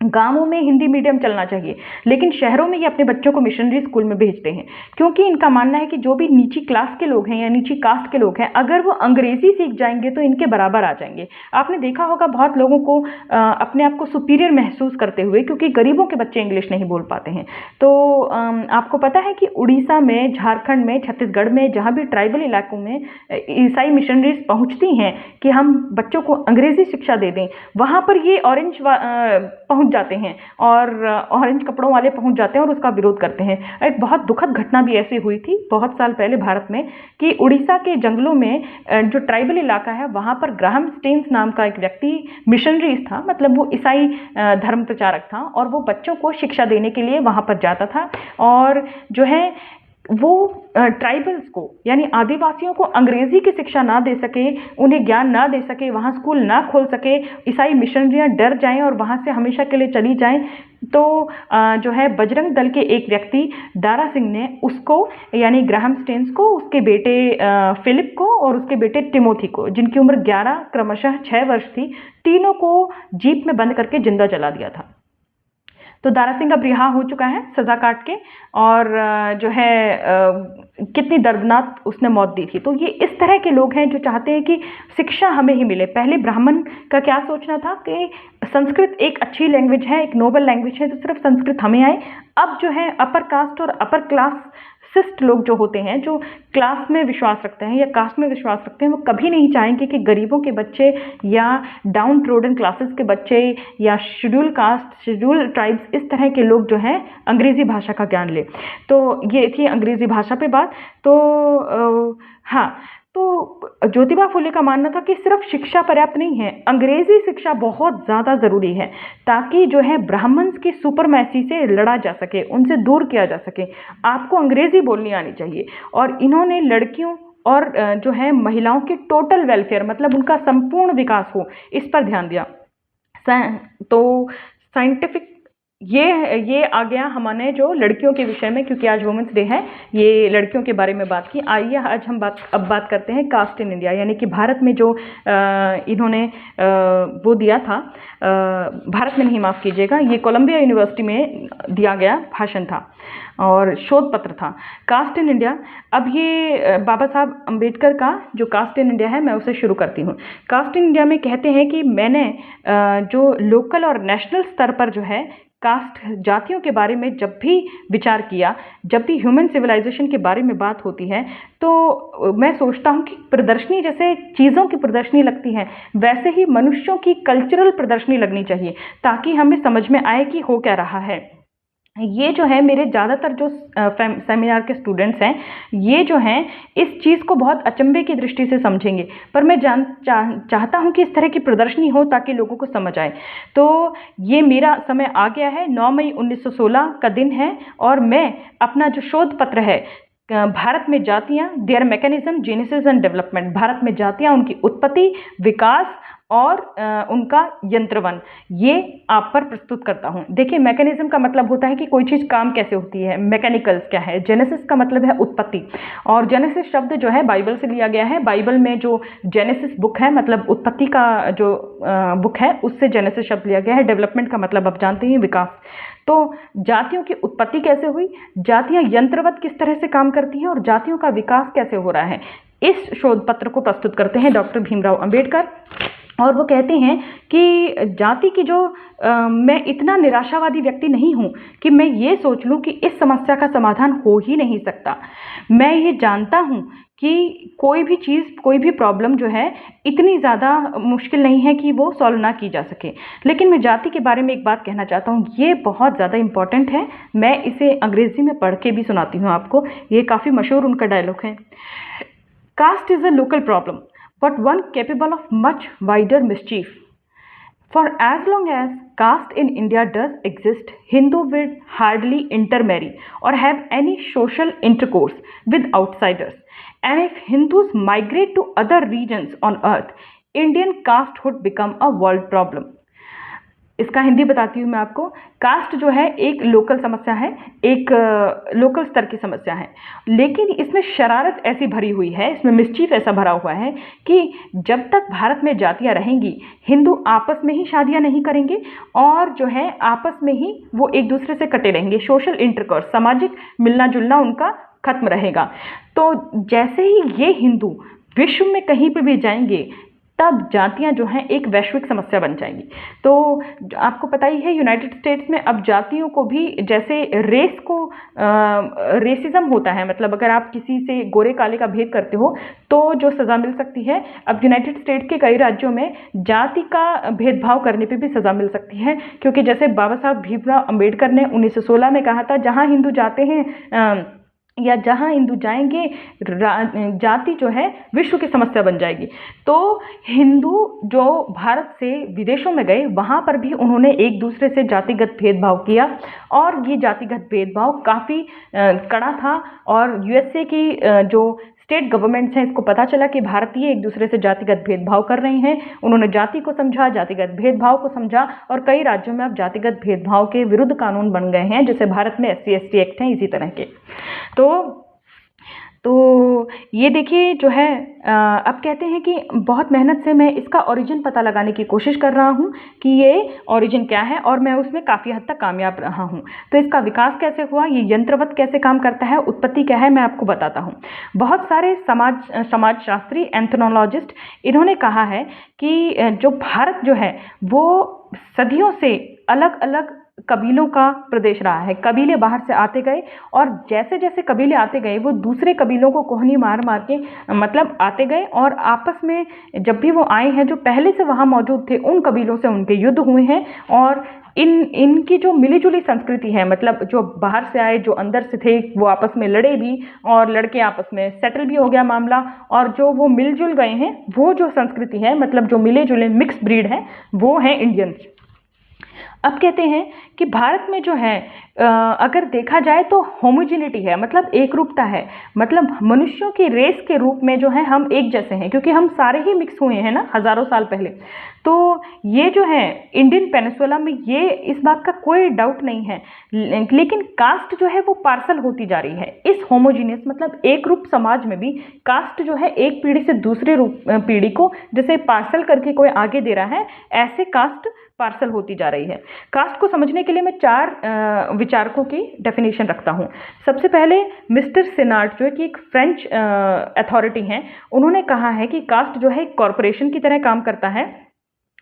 गांवों में हिंदी मीडियम चलना चाहिए, लेकिन शहरों में ये अपने बच्चों को मिशनरी स्कूल में भेजते हैं क्योंकि इनका मानना है कि जो भी नीची क्लास के लोग हैं या नीची कास्ट के लोग हैं, अगर वो अंग्रेजी सीख जाएंगे तो इनके बराबर आ जाएंगे। आपने देखा होगा बहुत लोगों को अपने आप को सुपीरियर महसूस करते हुए, क्योंकि गरीबों के बच्चे इंग्लिश नहीं बोल पाते हैं। तो आपको पता है कि उड़ीसा में, झारखंड में, छत्तीसगढ़ में, जहाँ भी ट्राइबल इलाकों में ईसाई मिशनरीज पहुँचती हैं कि हम बच्चों को अंग्रेजी शिक्षा दे दें, वहाँ पर ये ऑरेंज पहुँच जाते हैं और ऑरेंज कपड़ों वाले पहुंच जाते हैं और उसका विरोध करते हैं। एक बहुत दुखद घटना भी ऐसी हुई थी बहुत साल पहले भारत में कि उड़ीसा के जंगलों में जो ट्राइबल इलाका है वहाँ पर ग्राहम स्टेन्स नाम का एक व्यक्ति मिशनरीज था, मतलब वो ईसाई धर्म प्रचारक था और वो बच्चों को शिक्षा देने के लिए वहाँ पर जाता था और जो है वो ट्राइबल्स को यानी आदिवासियों को अंग्रेजी की शिक्षा ना दे सके, उन्हें ज्ञान ना दे सके, वहाँ स्कूल ना खोल सके, ईसाई मिशनरियाँ डर जाएं और वहाँ से हमेशा के लिए चली जाएं, तो जो है बजरंग दल के एक व्यक्ति दारा सिंह ने उसको यानी ग्राहम स्टेन्स को, उसके बेटे फिलिप को और उसके बेटे टिमोथी को, जिनकी उम्र 11 क्रमशः 6 वर्ष थी, तीनों को जीप में बंद करके जिंदा जला दिया था। तो दारा सिंह अब रिहा हो चुका है सजा काट के, और जो है कितनी दर्दनाक उसने मौत दी थी। तो ये इस तरह के लोग हैं जो चाहते हैं कि शिक्षा हमें ही मिले। पहले ब्राह्मण का क्या सोचना था कि संस्कृत एक अच्छी लैंग्वेज है, एक नोबल लैंग्वेज है, तो सिर्फ संस्कृत हमें आए। अब जो है अपर कास्ट और अपर क्लास सिस्ट लोग जो होते हैं, जो क्लास में विश्वास रखते हैं या कास्ट में विश्वास रखते हैं, वो कभी नहीं चाहेंगे कि गरीबों के बच्चे या डाउन ट्रोडन क्लासेस के बच्चे या शेड्यूल कास्ट, शेड्यूल ट्राइब्स, इस तरह के लोग जो हैं अंग्रेजी भाषा का ज्ञान ले। तो ये थी अंग्रेजी भाषा पे बात। तो हाँ, तो ज्योतिबा फुले का मानना था कि सिर्फ शिक्षा पर्याप्त नहीं है, अंग्रेजी शिक्षा बहुत ज़्यादा ज़रूरी है, ताकि जो है ब्राह्मण्स की सुपरमैसी से लड़ा जा सके, उनसे दूर किया जा सके। आपको अंग्रेजी बोलनी आनी चाहिए। और इन्होंने लड़कियों और जो है महिलाओं के टोटल वेलफेयर, मतलब उनका संपूर्ण विकास हो, इस पर ध्यान दिया। तो साइंटिफिक ये आ गया हमने जो लड़कियों के विषय में, क्योंकि आज वुमेंस डे है, ये लड़कियों के बारे में बात की। आइए आज हम बात करते हैं कास्ट इन इंडिया, यानी कि भारत में जो इन्होंने वो दिया था, भारत में नहीं, माफ़ कीजिएगा, ये कोलंबिया यूनिवर्सिटी में दिया गया भाषण था और शोध पत्र था, कास्ट इन इंडिया। अब ये बाबा साहब अम्बेडकर का जो कास्ट इन इंडिया है, मैं उसे शुरू करती हूँ। कास्ट इन इंडिया में कहते हैं कि मैंने जो लोकल और नेशनल स्तर पर जो है कास्ट, जातियों के बारे में जब भी विचार किया, जब भी ह्यूमन सिविलाइजेशन के बारे में बात होती है, तो मैं सोचता हूँ कि प्रदर्शनी जैसे चीज़ों की प्रदर्शनी लगती है, वैसे ही मनुष्यों की कल्चरल प्रदर्शनी लगनी चाहिए, ताकि हमें समझ में आए कि हो क्या रहा है। ये जो है मेरे ज़्यादातर जो सेमिनार के स्टूडेंट्स हैं, ये जो हैं इस चीज़ को बहुत अचंभे की दृष्टि से समझेंगे, पर मैं चाहता हूँ कि इस तरह की प्रदर्शनी हो ताकि लोगों को समझ आए। तो ये मेरा समय आ गया है, 9 मई 1916 का दिन है, और मैं अपना जो शोध पत्र है, भारत में जातियाँ, there mechanism, genesis and development, Bharat में जातियाँ, उनकी उत्पत्ति, विकास और उनका यंत्रवन, ये आप पर प्रस्तुत करता हूँ। देखिए, मैकेनिज्म का मतलब होता है कि कोई चीज़ काम कैसे होती है, मैकेनिकल्स क्या है, जेनेसिस का मतलब है उत्पत्ति, और जेनेसिस शब्द जो है बाइबल से लिया गया है। बाइबल में जो जेनेसिस बुक है, मतलब उत्पत्ति का जो बुक है, उससे जेनेसिस शब्द लिया गया है। डेवलपमेंट का मतलब आप जानते हैं, विकास। तो जातियों की उत्पत्ति कैसे हुई, जातियाँ यंत्रवत किस तरह से काम करती हैं, और जातियों का विकास कैसे हो रहा है, इस शोध पत्र को प्रस्तुत करते हैं डॉक्टर भीमराव अंबेडकर। और वो कहते हैं कि जाति की जो मैं इतना निराशावादी व्यक्ति नहीं हूँ कि मैं ये सोच लूँ कि इस समस्या का समाधान हो ही नहीं सकता। मैं ये जानता हूँ कि कोई भी चीज़, कोई भी प्रॉब्लम जो है इतनी ज़्यादा मुश्किल नहीं है कि वो सॉल्व ना की जा सके। लेकिन मैं जाति के बारे में एक बात कहना चाहता हूँ, ये बहुत ज़्यादा इम्पॉर्टेंट है। मैं इसे अंग्रेज़ी में पढ़ के भी सुनाती हूँ आपको, ये काफ़ी मशहूर उनका डायलॉग है। Caste is a local problem, but one capable of much wider mischief. For as long as caste in India does exist, Hindu will hardly intermarry or have any social intercourse with outsiders. And if Hindus migrate to other regions on earth, Indian castehood become a world problem. इसका हिंदी बताती हूँ मैं आपको। कास्ट जो है एक लोकल समस्या है, एक लोकल स्तर की समस्या है, लेकिन इसमें शरारत ऐसी भरी हुई है, इसमें मिस्चीफ ऐसा भरा हुआ है कि जब तक भारत में जातियाँ रहेंगी, हिंदू आपस में ही शादियाँ नहीं करेंगे और जो है आपस में ही वो एक दूसरे से कटे रहेंगे। सोशल इंटरकोर्स, सामाजिक मिलना जुलना उनका खत्म रहेगा। तो जैसे ही ये हिंदू विश्व में कहीं पर भी जाएंगे, तब जातियां जो हैं एक वैश्विक समस्या बन जाएंगी। तो आपको पता ही है, यूनाइटेड स्टेट्स में अब जातियों को भी, जैसे रेस को रेसिज्म होता है, मतलब अगर आप किसी से गोरे काले का भेद करते हो तो जो सज़ा मिल सकती है, अब यूनाइटेड स्टेट्स के कई राज्यों में जाति का भेदभाव करने पे भी सज़ा मिल सकती है। क्योंकि जैसे बाबा साहब भीमराव अंबेडकर ने 1916 में कहा था, जहाँ हिंदू जाते हैं या जहाँ हिंदू जाएंगे जाति जो है विश्व की समस्या बन जाएगी। तो हिंदू जो भारत से विदेशों में गए वहाँ पर भी उन्होंने एक दूसरे से जातिगत भेदभाव किया, और ये जातिगत भेदभाव काफ़ी कड़ा था। और यूएसए की जो स्टेट गवर्नमेंट्स हैं, इसको पता चला कि भारतीय एक दूसरे से जातिगत भेदभाव कर रहे हैं। उन्होंने जाति को समझा, जातिगत भेदभाव को समझा, और कई राज्यों में अब जातिगत भेदभाव के विरुद्ध कानून बन गए हैं, जैसे भारत में SC/ST एक्ट हैं इसी तरह के। तो ये देखिए जो है अब कहते हैं कि बहुत मेहनत से मैं इसका ओरिजिन पता लगाने की कोशिश कर रहा हूँ कि ये ओरिजिन क्या है, और मैं उसमें काफ़ी हद तक कामयाब रहा हूँ। तो इसका विकास कैसे हुआ, ये यंत्रवत कैसे काम करता है, उत्पत्ति क्या है, मैं आपको बताता हूँ। बहुत सारे समाजशास्त्री, एंथ्रोपोलॉजिस्ट, इन्होंने कहा है कि जो भारत जो है वो सदियों से अलग अलग कबीलों का प्रदेश रहा है। कबीले बाहर से आते गए, और जैसे जैसे कबीले आते गए वो दूसरे कबीलों को कोहनी मार मार के मतलब आते गए, और आपस में जब भी वो आए हैं जो पहले से वहाँ मौजूद थे उन कबीलों से उनके युद्ध हुए हैं। और इनकी जो मिलीजुली संस्कृति है, मतलब जो बाहर से आए जो अंदर से थे वो आपस में लड़े भी, और लड़के आपस में सेटल भी हो गया मामला, और जो वो मिलजुल गए हैं वो जो संस्कृति है, मतलब जो मिले जुले मिक्स ब्रीड है, वो है इंडियंस। अब कहते हैं कि भारत में जो है अगर देखा जाए तो होमोजिनिटी है, मतलब एक रूपता है, मतलब मनुष्यों की रेस के रूप में जो है हम एक जैसे हैं, क्योंकि हम सारे ही मिक्स हुए हैं ना हज़ारों साल पहले। तो ये जो है इंडियन पेनिसुला में, ये इस बात का कोई डाउट नहीं है। लेकिन कास्ट जो है वो पार्सल होती जा रही है इस होमोजीनियस, मतलब एक रूप समाज में भी कास्ट जो है एक पीढ़ी से दूसरे पीढ़ी को जैसे पार्सल करके कोई आगे दे रहा है, ऐसे कास्ट पार्सल होती जा रही है। कास्ट को समझने के लिए मैं 4 विचारकों की डेफिनेशन रखता हूँ। सबसे पहले मिस्टर सिनार्ट, जो कि एक फ्रेंच अथॉरिटी हैं, उन्होंने कहा है कि कास्ट जो है एक कॉरपोरेशन की तरह काम करता है,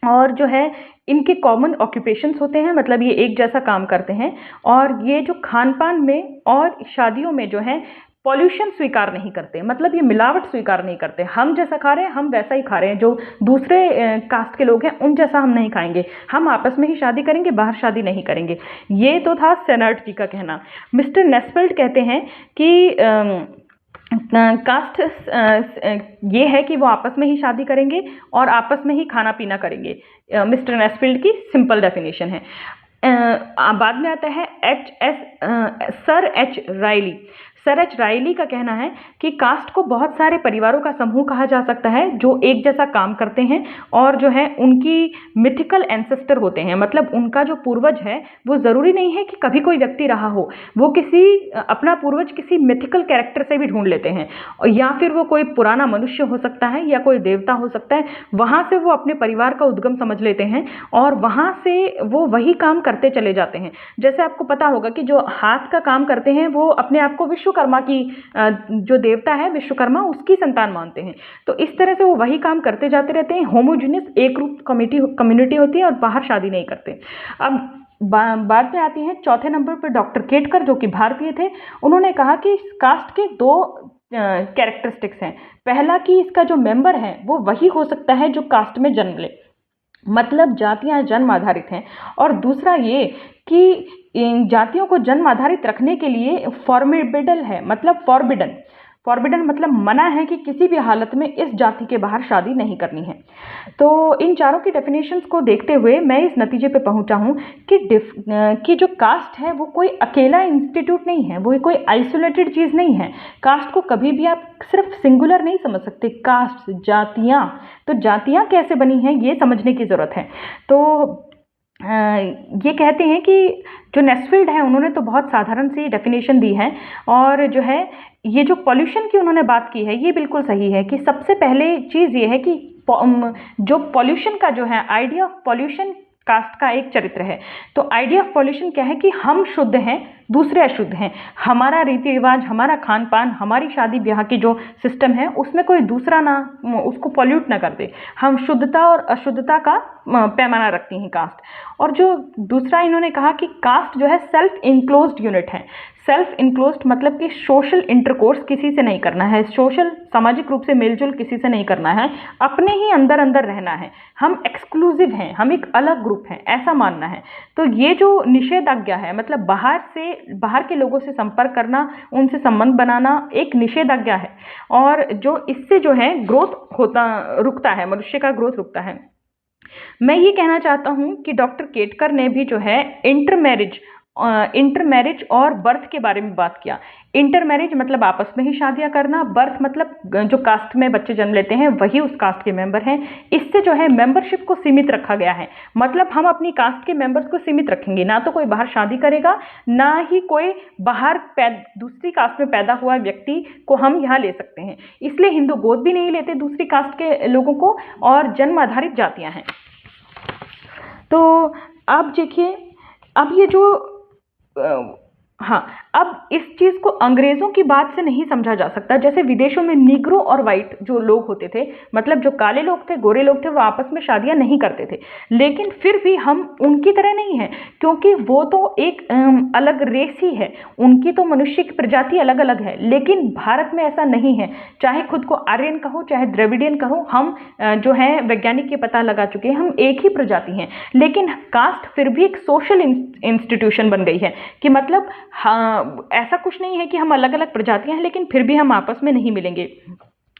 और जो है इनके कॉमन ऑक्यूपेशंस होते हैं, मतलब ये एक जैसा काम करते हैं, और ये जो खान पान में और शादियों में जो है पॉल्यूशन स्वीकार नहीं करते, मतलब ये मिलावट स्वीकार नहीं करते। हम जैसा खा रहे हैं हम वैसा ही खा रहे हैं, जो दूसरे कास्ट के लोग हैं उन जैसा हम नहीं खाएंगे, हम आपस में ही शादी करेंगे, बाहर शादी नहीं करेंगे। ये तो था सेनार्ट जी का कहना। मिस्टर नेस्फेल्ड कहते हैं कि कास्ट ये है कि वो आपस में ही शादी करेंगे और आपस में ही खाना पीना करेंगे। मिस्टर नेस्फील्ड की सिंपल डेफिनेशन है। बाद में आता है सर एच रायली का कहना है कि कास्ट को बहुत सारे परिवारों का समूह कहा जा सकता है जो एक जैसा काम करते हैं, और जो है उनकी मिथिकल एंसेस्टर होते हैं, मतलब उनका जो पूर्वज है वो ज़रूरी नहीं है कि कभी कोई व्यक्ति रहा हो, वो अपना पूर्वज किसी मिथिकल कैरेक्टर से भी ढूंढ लेते हैं, या फिर वो कोई पुराना मनुष्य हो सकता है या कोई देवता हो सकता है, वहाँ से वो अपने परिवार का उद्गम समझ लेते हैं और वहाँ से वो वही काम करते चले जाते हैं। जैसे आपको पता होगा कि जो हाथ का काम करते हैं वो अपने आप को विश्वकर्मा की, जो देवता है विश्वकर्मा, उसकी संतान मानते हैं। तो इस तरह से वो वही काम करते जाते रहते हैं। होमोजीनियस एक रूप कम्युनिटी होती है और बाहर शादी नहीं करते। अब बात में आती है चौथे नंबर पर डॉक्टर केटकर, जो कि भारतीय थे। उन्होंने कहा कि कास्ट के 2 कैरेक्टरिस्टिक्स हैं। पहला कि इसका जो मेंबर है वो वही हो सकता है जो कास्ट में जन्म ले, मतलब जातियां जन्म आधारित हैं, और दूसरा ये कि इन जातियों को जन्म आधारित रखने के लिए फॉर्मिडेबल है, मतलब फॉरबिडन मतलब मना है कि किसी भी हालत में इस जाति के बाहर शादी नहीं करनी है। तो इन चारों की डेफिनेशंस को देखते हुए मैं इस नतीजे पे पहुंचा हूं कि जो कास्ट है वो कोई अकेला इंस्टीट्यूट नहीं है, वो कोई आइसोलेटेड चीज़ नहीं है। कास्ट को कभी भी आप सिर्फ सिंगुलर नहीं समझ सकते। कास्ट, जातियाँ, तो जातियाँ कैसे बनी हैं ये समझने की ज़रूरत है। तो ये कहते हैं कि जो नेस्फील्ड है उन्होंने तो बहुत साधारण सी डेफिनेशन दी है, और जो है ये जो पॉल्यूशन की उन्होंने बात की है ये बिल्कुल सही है कि सबसे पहले चीज़ ये है कि जो पॉल्यूशन का जो है आइडिया ऑफ पॉल्यूशन कास्ट का एक चरित्र है। तो आइडिया ऑफ पॉल्यूशन क्या है कि हम शुद्ध हैं, दूसरे अशुद्ध हैं, हमारा रीति रिवाज, हमारा खान पान, हमारी शादी ब्याह की जो सिस्टम है उसमें कोई दूसरा ना उसको पॉल्यूट ना कर दे। हम शुद्धता और अशुद्धता का पैमाना रखती हैं कास्ट। और जो दूसरा इन्होंने कहा कि कास्ट जो है सेल्फ इंक्लोज्ड यूनिट है। सेल्फ इंक्लोज्ड मतलब कि सोशल इंटरकोर्स किसी से नहीं करना है, सोशल सामाजिक रूप से मेलजोल किसी से नहीं करना है, अपने ही अंदर अंदर रहना है, हम एक्सक्लूसिव हैं, हम एक अलग ग्रुप हैं, ऐसा मानना है। तो ये जो निषेधाज्ञा है, मतलब बाहर से बाहर के लोगों से संपर्क करना, उनसे संबंध बनाना एक निषेधाज्ञा है, और जो इससे जो है ग्रोथ होता रुकता है, मनुष्य का ग्रोथ रुकता है। मैं ये कहना चाहता हूँ कि डॉक्टर केटकर ने भी जो है इंटरमैरिज और बर्थ के बारे में बात किया। इंटरमैरिज मतलब आपस में ही शादियां करना, बर्थ मतलब जो कास्ट में बच्चे जन्म लेते हैं वही उस कास्ट के मेंबर हैं। इससे जो है मेंबरशिप को सीमित रखा गया है, मतलब हम अपनी कास्ट के मेंबर्स को सीमित रखेंगे, ना तो कोई बाहर शादी करेगा, ना ही कोई बाहर दूसरी कास्ट में पैदा हुआ व्यक्ति को हम यहाँ ले सकते हैं। इसलिए हिंदू गोद भी नहीं लेते दूसरी कास्ट के लोगों को, और जन्म आधारित जातियां हैं। तो अब देखिए, अब ये जो हाँ, अब इस चीज़ को अंग्रेज़ों की बात से नहीं समझा जा सकता। जैसे विदेशों में नीग्रो और वाइट जो लोग होते थे, मतलब जो काले लोग थे, गोरे लोग थे, वो आपस में शादियां नहीं करते थे, लेकिन फिर भी हम उनकी तरह नहीं हैं, क्योंकि वो तो एक अलग रेस ही है, उनकी तो मनुष्य की प्रजाति अलग अलग है। लेकिन भारत में ऐसा नहीं है, चाहे खुद को आर्यन कहो, चाहे द्रविडियन कहो, हम जो है वैज्ञानिक ये पता लगा चुके हैं, हम एक ही प्रजाति हैं। लेकिन कास्ट फिर भी एक सोशल इंस्टीट्यूशन बन गई है, कि मतलब हाँ, ऐसा कुछ नहीं है कि हम अलग अलग प्रजातियां हैं लेकिन फिर भी हम आपस में नहीं मिलेंगे।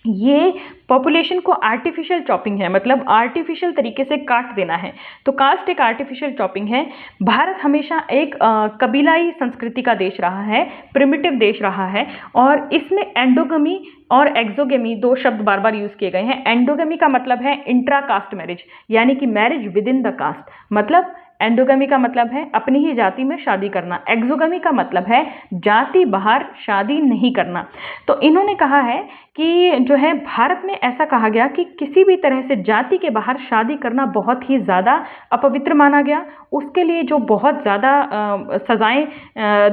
ये पॉपुलेशन को आर्टिफिशियल चॉपिंग है, मतलब आर्टिफिशियल तरीके से काट देना है। तो कास्ट एक आर्टिफिशियल चॉपिंग है। भारत हमेशा एक कबीलाई संस्कृति का देश रहा है, प्रिमिटिव देश रहा है, और इसमें एंडोगमी और एक्सोगेमी दो शब्द बार बार यूज किए गए हैं। एंडोगमी का मतलब है इंट्रा कास्ट मैरिज, यानी कि marriage within the caste, मतलब एंडोगमी का मतलब है अपनी ही जाति में शादी करना, एक्सोगमी का मतलब है जाति बाहर शादी नहीं करना। तो इन्होंने कहा है कि जो है भारत में ऐसा कहा गया कि किसी भी तरह से जाति के बाहर शादी करना बहुत ही ज़्यादा अपवित्र माना गया। उसके लिए जो बहुत ज़्यादा सज़ाएं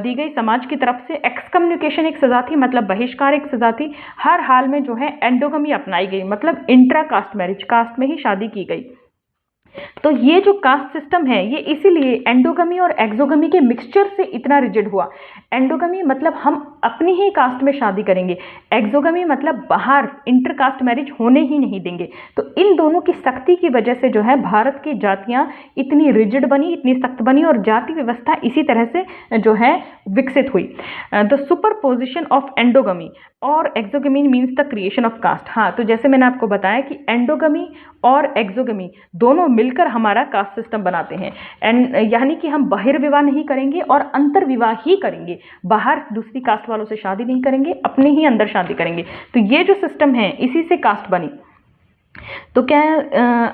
दी गई समाज की तरफ से। एक्सकम्युनिकेशन एक सज़ा थी, मतलब बहिष्कार एक सज़ा थी। हर हाल में जो है एंडोगमी अपनाई गई, मतलब इंट्रा कास्ट मैरिज, कास्ट में ही शादी की गई। तो ये जो कास्ट सिस्टम है ये इसीलिए एंडोगमी और एक्सोगमी के मिक्सचर से इतना रिजिड हुआ। एंडोगमी मतलब हम अपनी ही कास्ट में शादी करेंगे, एक्सोगमी मतलब बाहर इंटर कास्ट मैरिज होने ही नहीं देंगे। तो इन दोनों की सख्ती की वजह से जो है भारत की जातियां इतनी रिजिड बनी, इतनी सख्त बनी, और जाति व्यवस्था इसी तरह से जो है विकसित हुई। द सुपरपोजिशन ऑफ एंडोगमी और exogamy means the creation of caste. हाँ, तो जैसे मैंने आपको बताया कि एंडोगमी और एक्सोगमी दोनों मिलकर हमारा कास्ट सिस्टम बनाते हैं। यानी कि हम बहिर्विवाह नहीं करेंगे और अंतर विवाह ही करेंगे, बाहर दूसरी कास्ट वालों से शादी नहीं करेंगे, अपने ही अंदर शादी करेंगे। तो ये जो सिस्टम है इसी से कास्ट बनी। तो क्या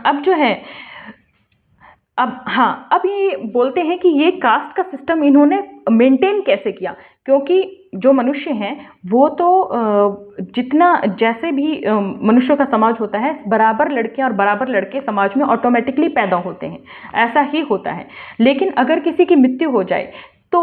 अब जो है अब ये बोलते हैं कि ये कास्ट का सिस्टम इन्होंने मेंटेन कैसे किया, क्योंकि जो मनुष्य हैं वो तो जितना जैसे भी मनुष्यों का समाज होता है, बराबर लड़कियां और बराबर लड़के समाज में ऑटोमेटिकली पैदा होते हैं, ऐसा ही होता है। लेकिन अगर किसी की मृत्यु हो जाए तो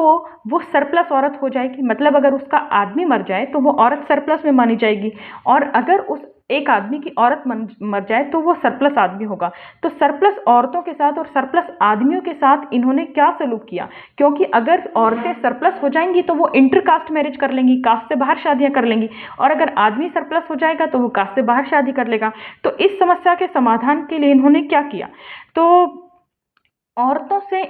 वो सरप्लस औरत हो जाएगी, मतलब अगर उसका आदमी मर जाए तो वो औरत सरप्लस में मानी जाएगी, और अगर उस एक आदमी की औरत मर जाए तो वो सरप्लस आदमी होगा। तो सरप्लस औरतों के साथ और सरप्लस आदमियों के साथ इन्होंने क्या सलूक किया, क्योंकि अगर औरतें सरप्लस हो जाएंगी तो वो इंटर कास्ट मैरिज कर लेंगी, कास्ट से बाहर शादियां कर लेंगी, और अगर आदमी सरप्लस हो जाएगा तो वो कास्ट से बाहर शादी कर लेगा। तो इस समस्या के समाधान के लिए इन्होंने क्या किया, तो औरतों से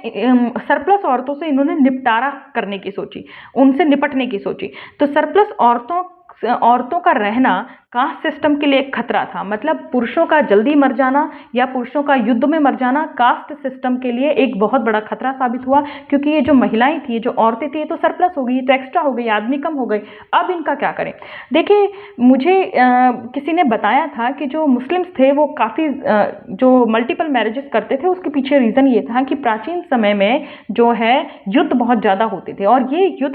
सरप्लस औरतों से इन्होंने निपटारा करने की सोची, उनसे निपटने की सोची। तो सरप्लस औरतों का रहना कास्ट सिस्टम के लिए एक खतरा था, मतलब पुरुषों का जल्दी मर जाना या पुरुषों का युद्ध में मर जाना कास्ट सिस्टम के लिए एक बहुत बड़ा खतरा साबित हुआ। क्योंकि ये जो महिलाएं थी, जो औरतें थी, ये तो सरप्लस हो गई, तो एक्स्ट्रा हो गई, आदमी कम हो गए, अब इनका क्या करें। देखिए, मुझे किसी ने बताया था कि जो मुस्लिम्स थे वो काफ़ी जो मल्टीपल मैरिजेस करते थे, उसके पीछे रीज़न ये था कि प्राचीन समय में जो है युद्ध बहुत ज़्यादा होते थे, और ये युद्ध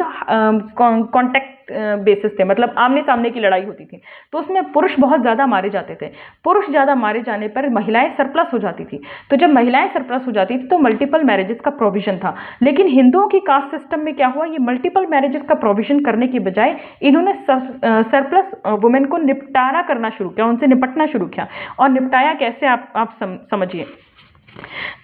कॉन्टेक्ट बेसिस थे, मतलब आमने सामने की लड़ाई होती थी, तो उसमें पुरुष बहुत ज़्यादा मारे जाते थे। पुरुष ज़्यादा मारे जाने पर महिलाएं सरप्लस हो जाती थी, तो जब महिलाएं सरप्लस हो जाती थी तो मल्टीपल मैरिजेस का प्रोविजन था। लेकिन हिंदुओं की कास्ट सिस्टम में क्या हुआ, ये मल्टीपल मैरिजेस का प्रोविजन करने की बजाय इन्होंने सरप्लस वुमेन को निपटारा करना शुरू किया, उनसे निपटना शुरू किया। और निपटाया कैसे, आप समझिए।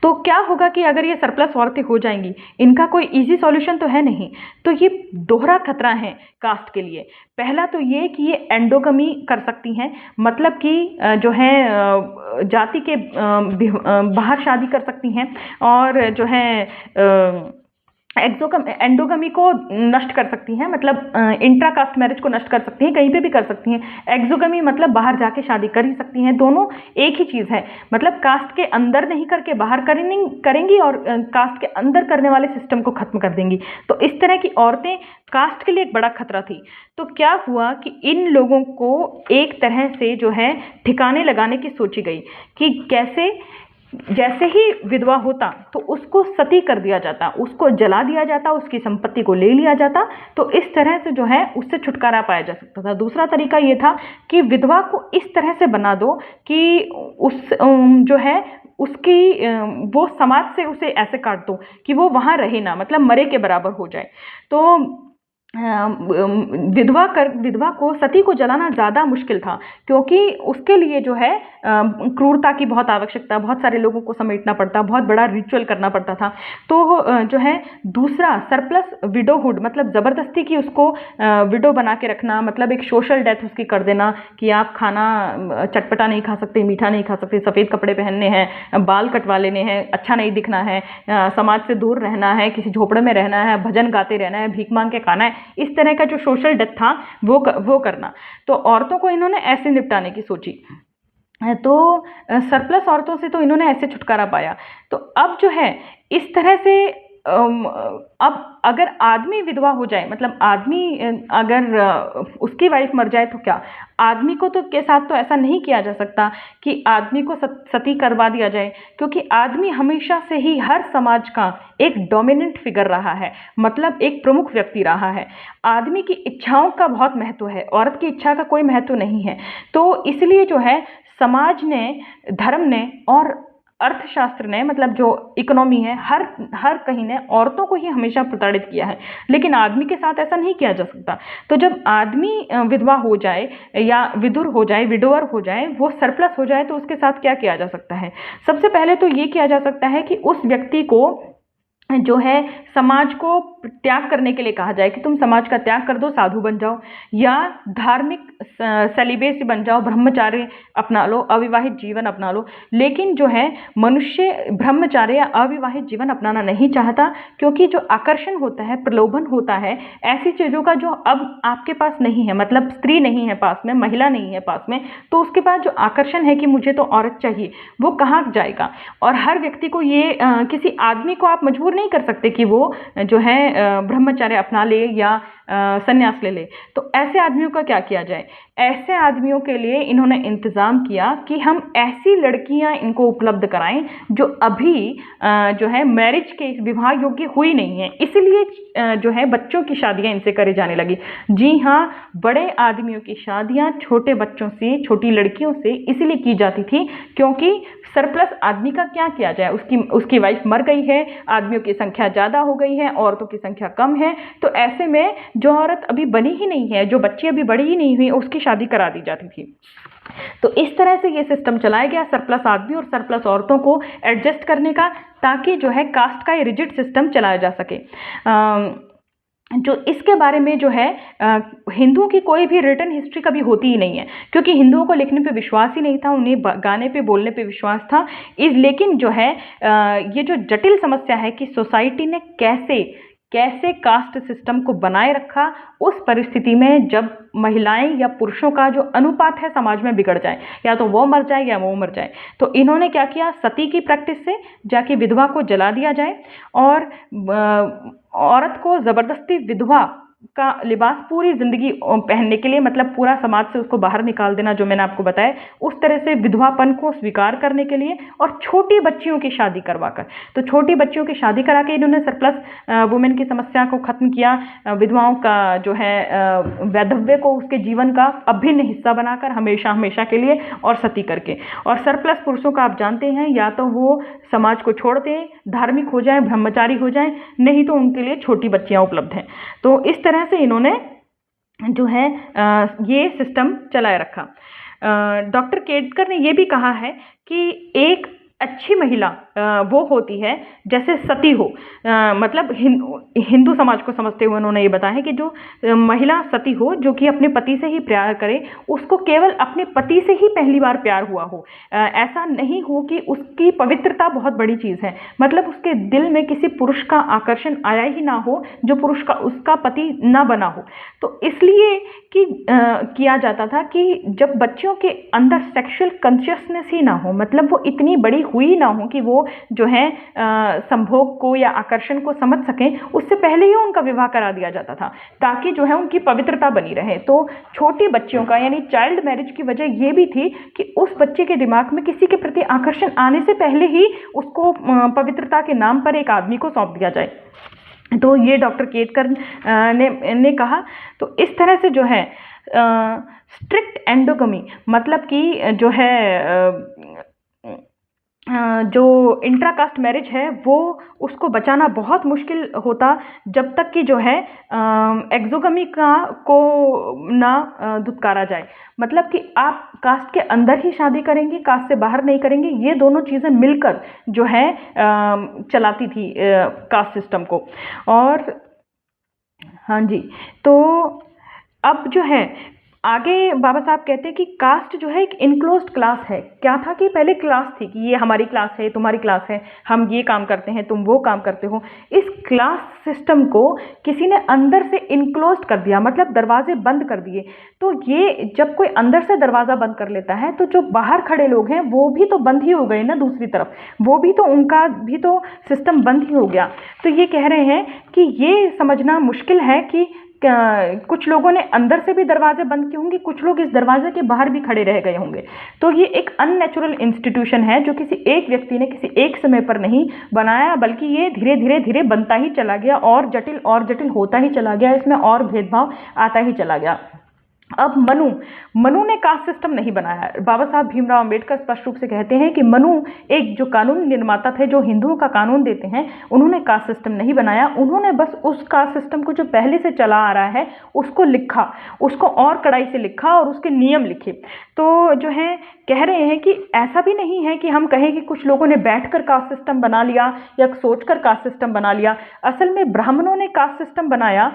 तो क्या होगा कि अगर ये सरप्लस औरतें हो जाएंगी, इनका कोई इजी सॉल्यूशन तो है नहीं, तो ये दोहरा खतरा है कास्ट के लिए। पहला तो ये कि ये एंडोगमी कर सकती हैं, मतलब कि जो है जाति के बाहर शादी कर सकती हैं, और जो है एंडोगमी को नष्ट कर सकती हैं, मतलब इंट्रा कास्ट मैरिज को नष्ट कर सकती हैं, कहीं पे भी कर सकती हैं। एक्सोगमी मतलब बाहर जाके शादी कर ही सकती हैं। दोनों एक ही चीज़ है, मतलब कास्ट के अंदर नहीं करके बाहर करेंगी और कास्ट के अंदर करने वाले सिस्टम को खत्म कर देंगी। तो इस तरह की औरतें कास्ट के लिए एक बड़ा खतरा थी। तो क्या हुआ कि इन लोगों को एक तरह से जो है ठिकाने लगाने की सोची गई कि कैसे, जैसे ही विधवा होता तो उसको सती कर दिया जाता, उसको जला दिया जाता, उसकी संपत्ति को ले लिया जाता। तो इस तरह से जो है उससे छुटकारा पाया जा सकता था। दूसरा तरीका ये था कि विधवा को इस तरह से बना दो कि उस जो है उसकी वो समाज से उसे ऐसे काट दो कि वो वहाँ रहे ना, मतलब मरे के बराबर हो जाए। तो विधवा को, सती को जलाना ज़्यादा मुश्किल था, क्योंकि उसके लिए जो है क्रूरता की बहुत आवश्यकता, बहुत सारे लोगों को समेटना पड़ता, बहुत बड़ा रिचुअल करना पड़ता था। तो जो है दूसरा सरप्लस विडोहुड, मतलब ज़बरदस्ती की उसको विडो बना के रखना, मतलब एक सोशल डेथ उसकी कर देना कि आप खाना चटपटा नहीं खा सकते, मीठा नहीं खा सकते, सफ़ेद कपड़े पहनने हैं, बाल कटवा लेने हैं, अच्छा नहीं दिखना है, समाज से दूर रहना है, किसी झोपड़े में रहना है, भजन गाते रहना है, भीख मांग के खाना है। इस तरह का जो सोशल डेथ था वो करना। तो औरतों को इन्होंने ऐसे निपटाने की सोची। तो सरप्लस औरतों से तो इन्होंने ऐसे छुटकारा पाया। तो अब जो है इस तरह से अब अगर आदमी विधवा हो जाए, मतलब आदमी अगर उसकी वाइफ मर जाए तो क्या, आदमी को तो के साथ तो ऐसा नहीं किया जा सकता कि आदमी को सती करवा दिया जाए, क्योंकि आदमी हमेशा से ही हर समाज का एक डोमिनेंट फिगर रहा है, मतलब एक प्रमुख व्यक्ति रहा है। आदमी की इच्छाओं का बहुत महत्व है, औरत की इच्छा का कोई महत्व नहीं है। तो इसलिए जो है समाज ने, धर्म ने और अर्थशास्त्र ने, मतलब जो इकोनॉमी है, हर कहीं ने औरतों को ही हमेशा प्रताड़ित किया है, लेकिन आदमी के साथ ऐसा नहीं किया जा सकता। तो जब आदमी विधवा हो जाए या विधुर हो जाए, विडोअर हो जाए, वो सरप्लस हो जाए, तो उसके साथ क्या किया जा सकता है? सबसे पहले तो ये किया जा सकता है कि उस व्यक्ति को जो है समाज को त्याग करने के लिए कहा जाए कि तुम समाज का त्याग कर दो, साधु बन जाओ, या धार्मिक सेलिबेसी बन जाओ, ब्रह्मचार्य अपना लो, अविवाहित जीवन अपना लो। लेकिन जो है मनुष्य ब्रह्मचार्य या अविवाहित जीवन अपनाना नहीं चाहता, क्योंकि जो आकर्षण होता है, प्रलोभन होता है ऐसी चीज़ों का जो अब आपके पास नहीं है, मतलब स्त्री नहीं है पास में, महिला नहीं है पास में, तो उसके पास जो आकर्षण है कि मुझे तो औरत चाहिए, वो कहाँ जाएगा? और हर व्यक्ति को ये किसी आदमी को आप मजबूर नहीं कर सकते कि वो जो है ब्रह्मचर्य अपना ले या संन्यास ले ले। तो ऐसे आदमियों का क्या किया जाए? ऐसे आदमियों के लिए इन्होंने इंतज़ाम किया कि हम ऐसी लड़कियां इनको उपलब्ध कराएं जो अभी जो है मैरिज के, विवाह योग्य हुई नहीं है, इसलिए जो है बच्चों की शादियां इनसे करे जाने लगी। जी हाँ, बड़े आदमियों की शादियां छोटे बच्चों से, छोटी लड़कियों से इसलिए की जाती थी क्योंकि सरप्लस आदमी का क्या किया जाए, उसकी वाइफ मर गई है, आदमियों की संख्या ज़्यादा हो गई है, औरतों की संख्या कम है। तो ऐसे में जो औरत अभी बनी ही नहीं है, जो बच्ची अभी बड़ी ही नहीं हुई, उसकी शादी करा दी जाती थी। तो इस तरह से ये सिस्टम चलाया गया सरप्लस आदमी और सरप्लस औरतों को एडजस्ट करने का, ताकि जो है कास्ट का ये रिजिड सिस्टम चलाया जा सके। जो इसके बारे में जो है हिंदुओं की कोई भी रिटन हिस्ट्री कभी होती ही नहीं है, क्योंकि हिंदुओं को लिखने पे विश्वास ही नहीं था, उन्हें गाने पे, बोलने पे विश्वास था। लेकिन जो है ये जो जटिल समस्या है कि सोसाइटी ने कैसे कास्ट सिस्टम को बनाए रखा उस परिस्थिति में जब महिलाएं या पुरुषों का जो अनुपात है समाज में बिगड़ जाए, या तो वो मर जाए या वो मर जाए। तो इन्होंने क्या किया, सती की प्रैक्टिस से जाके विधवा को जला दिया जाए और औरत को ज़बरदस्ती विधवा का लिबास पूरी ज़िंदगी पहनने के लिए, मतलब पूरा समाज से उसको बाहर निकाल देना, जो मैंने आपको बताया, उस तरह से विधवापन को स्वीकार करने के लिए, और छोटी बच्चियों की शादी करवाकर। तो छोटी बच्चियों की शादी करा के इन्होंने सरप्लस वुमेन की समस्या को ख़त्म किया, विधवाओं का जो है वैधव्य को उसके जीवन का अभिन्न हिस्सा बनाकर हमेशा हमेशा के लिए, और सती करके। और सरप्लस पुरुषों का आप जानते हैं, या तो वो समाज को छोड़ दें, धार्मिक हो जाए, ब्रह्मचारी हो जाए, नहीं तो उनके लिए छोटी बच्चियां उपलब्ध हैं। तो इस तरह से इन्होंने जो है ये सिस्टम चलाए रखा। डॉक्टर केटकर ने ये भी कहा है कि एक अच्छी महिला वो होती है जैसे सती हो, मतलब हिंदू समाज को समझते हुए उन्होंने ये बताया है कि जो महिला सती हो, जो कि अपने पति से ही प्यार करे, उसको केवल अपने पति से ही पहली बार प्यार हुआ हो, ऐसा नहीं हो कि उसकी पवित्रता बहुत बड़ी चीज़ है, मतलब उसके दिल में किसी पुरुष का आकर्षण आया ही ना हो जो पुरुष का उसका पति ना बना हो। तो इसलिए कि किया जाता था कि जब बच्चों के अंदर सेक्सुअल कॉन्शियसनेस ही ना हो, मतलब वो इतनी बड़ी हुई ना हो कि वो जो है संभोग को या आकर्षण को समझ सकें, उससे पहले ही उनका विवाह करा दिया जाता था ताकि जो है उनकी पवित्रता बनी रहे। तो छोटी बच्चियों का यानी चाइल्ड मैरिज की वजह ये भी थी कि उस बच्चे के दिमाग में किसी के प्रति आकर्षण आने से पहले ही उसको पवित्रता के नाम पर एक आदमी को सौंप दिया जाए। तो ये डॉक्टर केतकर ने कहा। तो इस तरह से जो है स्ट्रिक्ट एंडोगमी, मतलब कि जो है जो इंट्राकास्ट मैरिज है वो उसको बचाना बहुत मुश्किल होता जब तक कि जो है एक्सोगमी को ना दुत्कारा जाए, मतलब कि आप कास्ट के अंदर ही शादी करेंगी, कास्ट से बाहर नहीं करेंगी, ये दोनों चीज़ें मिलकर जो है चलाती थी कास्ट सिस्टम को। और हाँ जी, तो अब जो है आगे बाबा साहब कहते हैं कि कास्ट जो है एक इनक्लोज्ड क्लास है। क्या था कि पहले क्लास थी कि ये हमारी क्लास है, तुम्हारी क्लास है, हम ये काम करते हैं, तुम वो काम करते हो। इस क्लास सिस्टम को किसी ने अंदर से इनक्लोज्ड कर दिया, मतलब दरवाजे बंद कर दिए। तो ये जब कोई अंदर से दरवाज़ा बंद कर लेता है तो जो बाहर खड़े लोग हैं वो भी तो बंद ही हो गए ना, दूसरी तरफ वो भी तो, उनका भी तो सिस्टम बंद ही हो गया। तो ये कह रहे हैं कि ये समझना मुश्किल है कि कुछ लोगों ने अंदर से भी दरवाजे बंद किए होंगे, कुछ लोग इस दरवाजे के बाहर भी खड़े रह गए होंगे। तो ये एक अननेचुरल इंस्टीट्यूशन है जो किसी एक व्यक्ति ने किसी एक समय पर नहीं बनाया, बल्कि ये धीरे धीरे धीरे बनता ही चला गया और जटिल होता ही चला गया, इसमें और भेदभाव आता ही चला गया। अब मनु ने कास्ट सिस्टम नहीं बनाया। बाबा साहब भीमराव अंबेडकर स्पष्ट रूप से कहते हैं कि मनु एक जो कानून निर्माता थे, जो हिंदुओं का कानून देते हैं, उन्होंने कास्ट सिस्टम नहीं बनाया। उन्होंने बस उस कास्ट सिस्टम को जो पहले से चला आ रहा है उसको लिखा, उसको और कड़ाई से लिखा और उसके नियम लिखे। तो जो है कह रहे हैं कि ऐसा भी नहीं है कि हम कहें कि कुछ लोगों ने बैठकर कास्ट सिस्टम बना लिया या सोचकर कास्ट सिस्टम बना लिया। असल में ब्राह्मणों ने कास्ट सिस्टम बनाया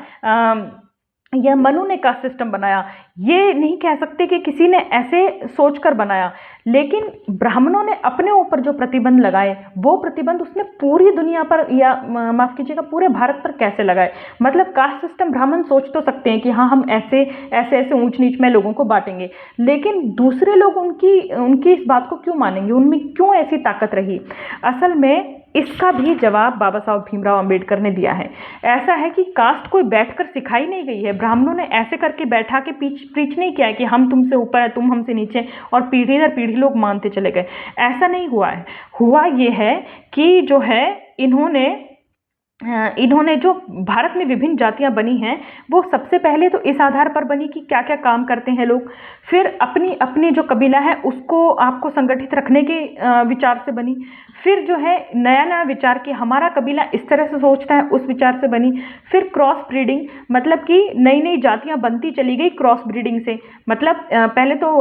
या मनु ने कास्ट सिस्टम बनाया, ये नहीं कह सकते कि किसी ने ऐसे सोचकर बनाया। लेकिन ब्राह्मणों ने अपने ऊपर जो प्रतिबंध लगाए वो प्रतिबंध उसने पूरी दुनिया पर या माफ़ कीजिएगा पूरे भारत पर कैसे लगाए। मतलब कास्ट सिस्टम ब्राह्मण सोच तो सकते हैं कि हाँ हम ऐसे ऊंच नीच में लोगों को बांटेंगे, लेकिन दूसरे लोग उनकी इस बात को क्यों मानेंगे, उनमें क्यों ऐसी ताकत रही। असल में इसका भी जवाब बाबा साहब भीमराव अंबेडकर ने दिया है। ऐसा है कि कास्ट कोई बैठकर सिखाई नहीं गई है, ब्राह्मणों ने ऐसे करके बैठा के प्रीच नहीं किया है कि हम तुमसे ऊपर है, तुम हमसे नीचे, और पीढ़ी दर पीढ़ी लोग मानते चले गए। ऐसा नहीं हुआ है। हुआ ये है कि जो है इन्होंने जो भारत में विभिन्न जातियां बनी हैं वो सबसे पहले तो इस आधार पर बनी कि क्या क्या काम करते हैं लोग, फिर अपनी अपनी जो कबीला है उसको आपको संगठित रखने के विचार से बनी, फिर जो है नया नया विचार कि हमारा कबीला इस तरह से सोचता है उस विचार से बनी, फिर क्रॉस ब्रीडिंग, मतलब कि नई नई जातियां बनती चली गई क्रॉस ब्रीडिंग से। मतलब पहले तो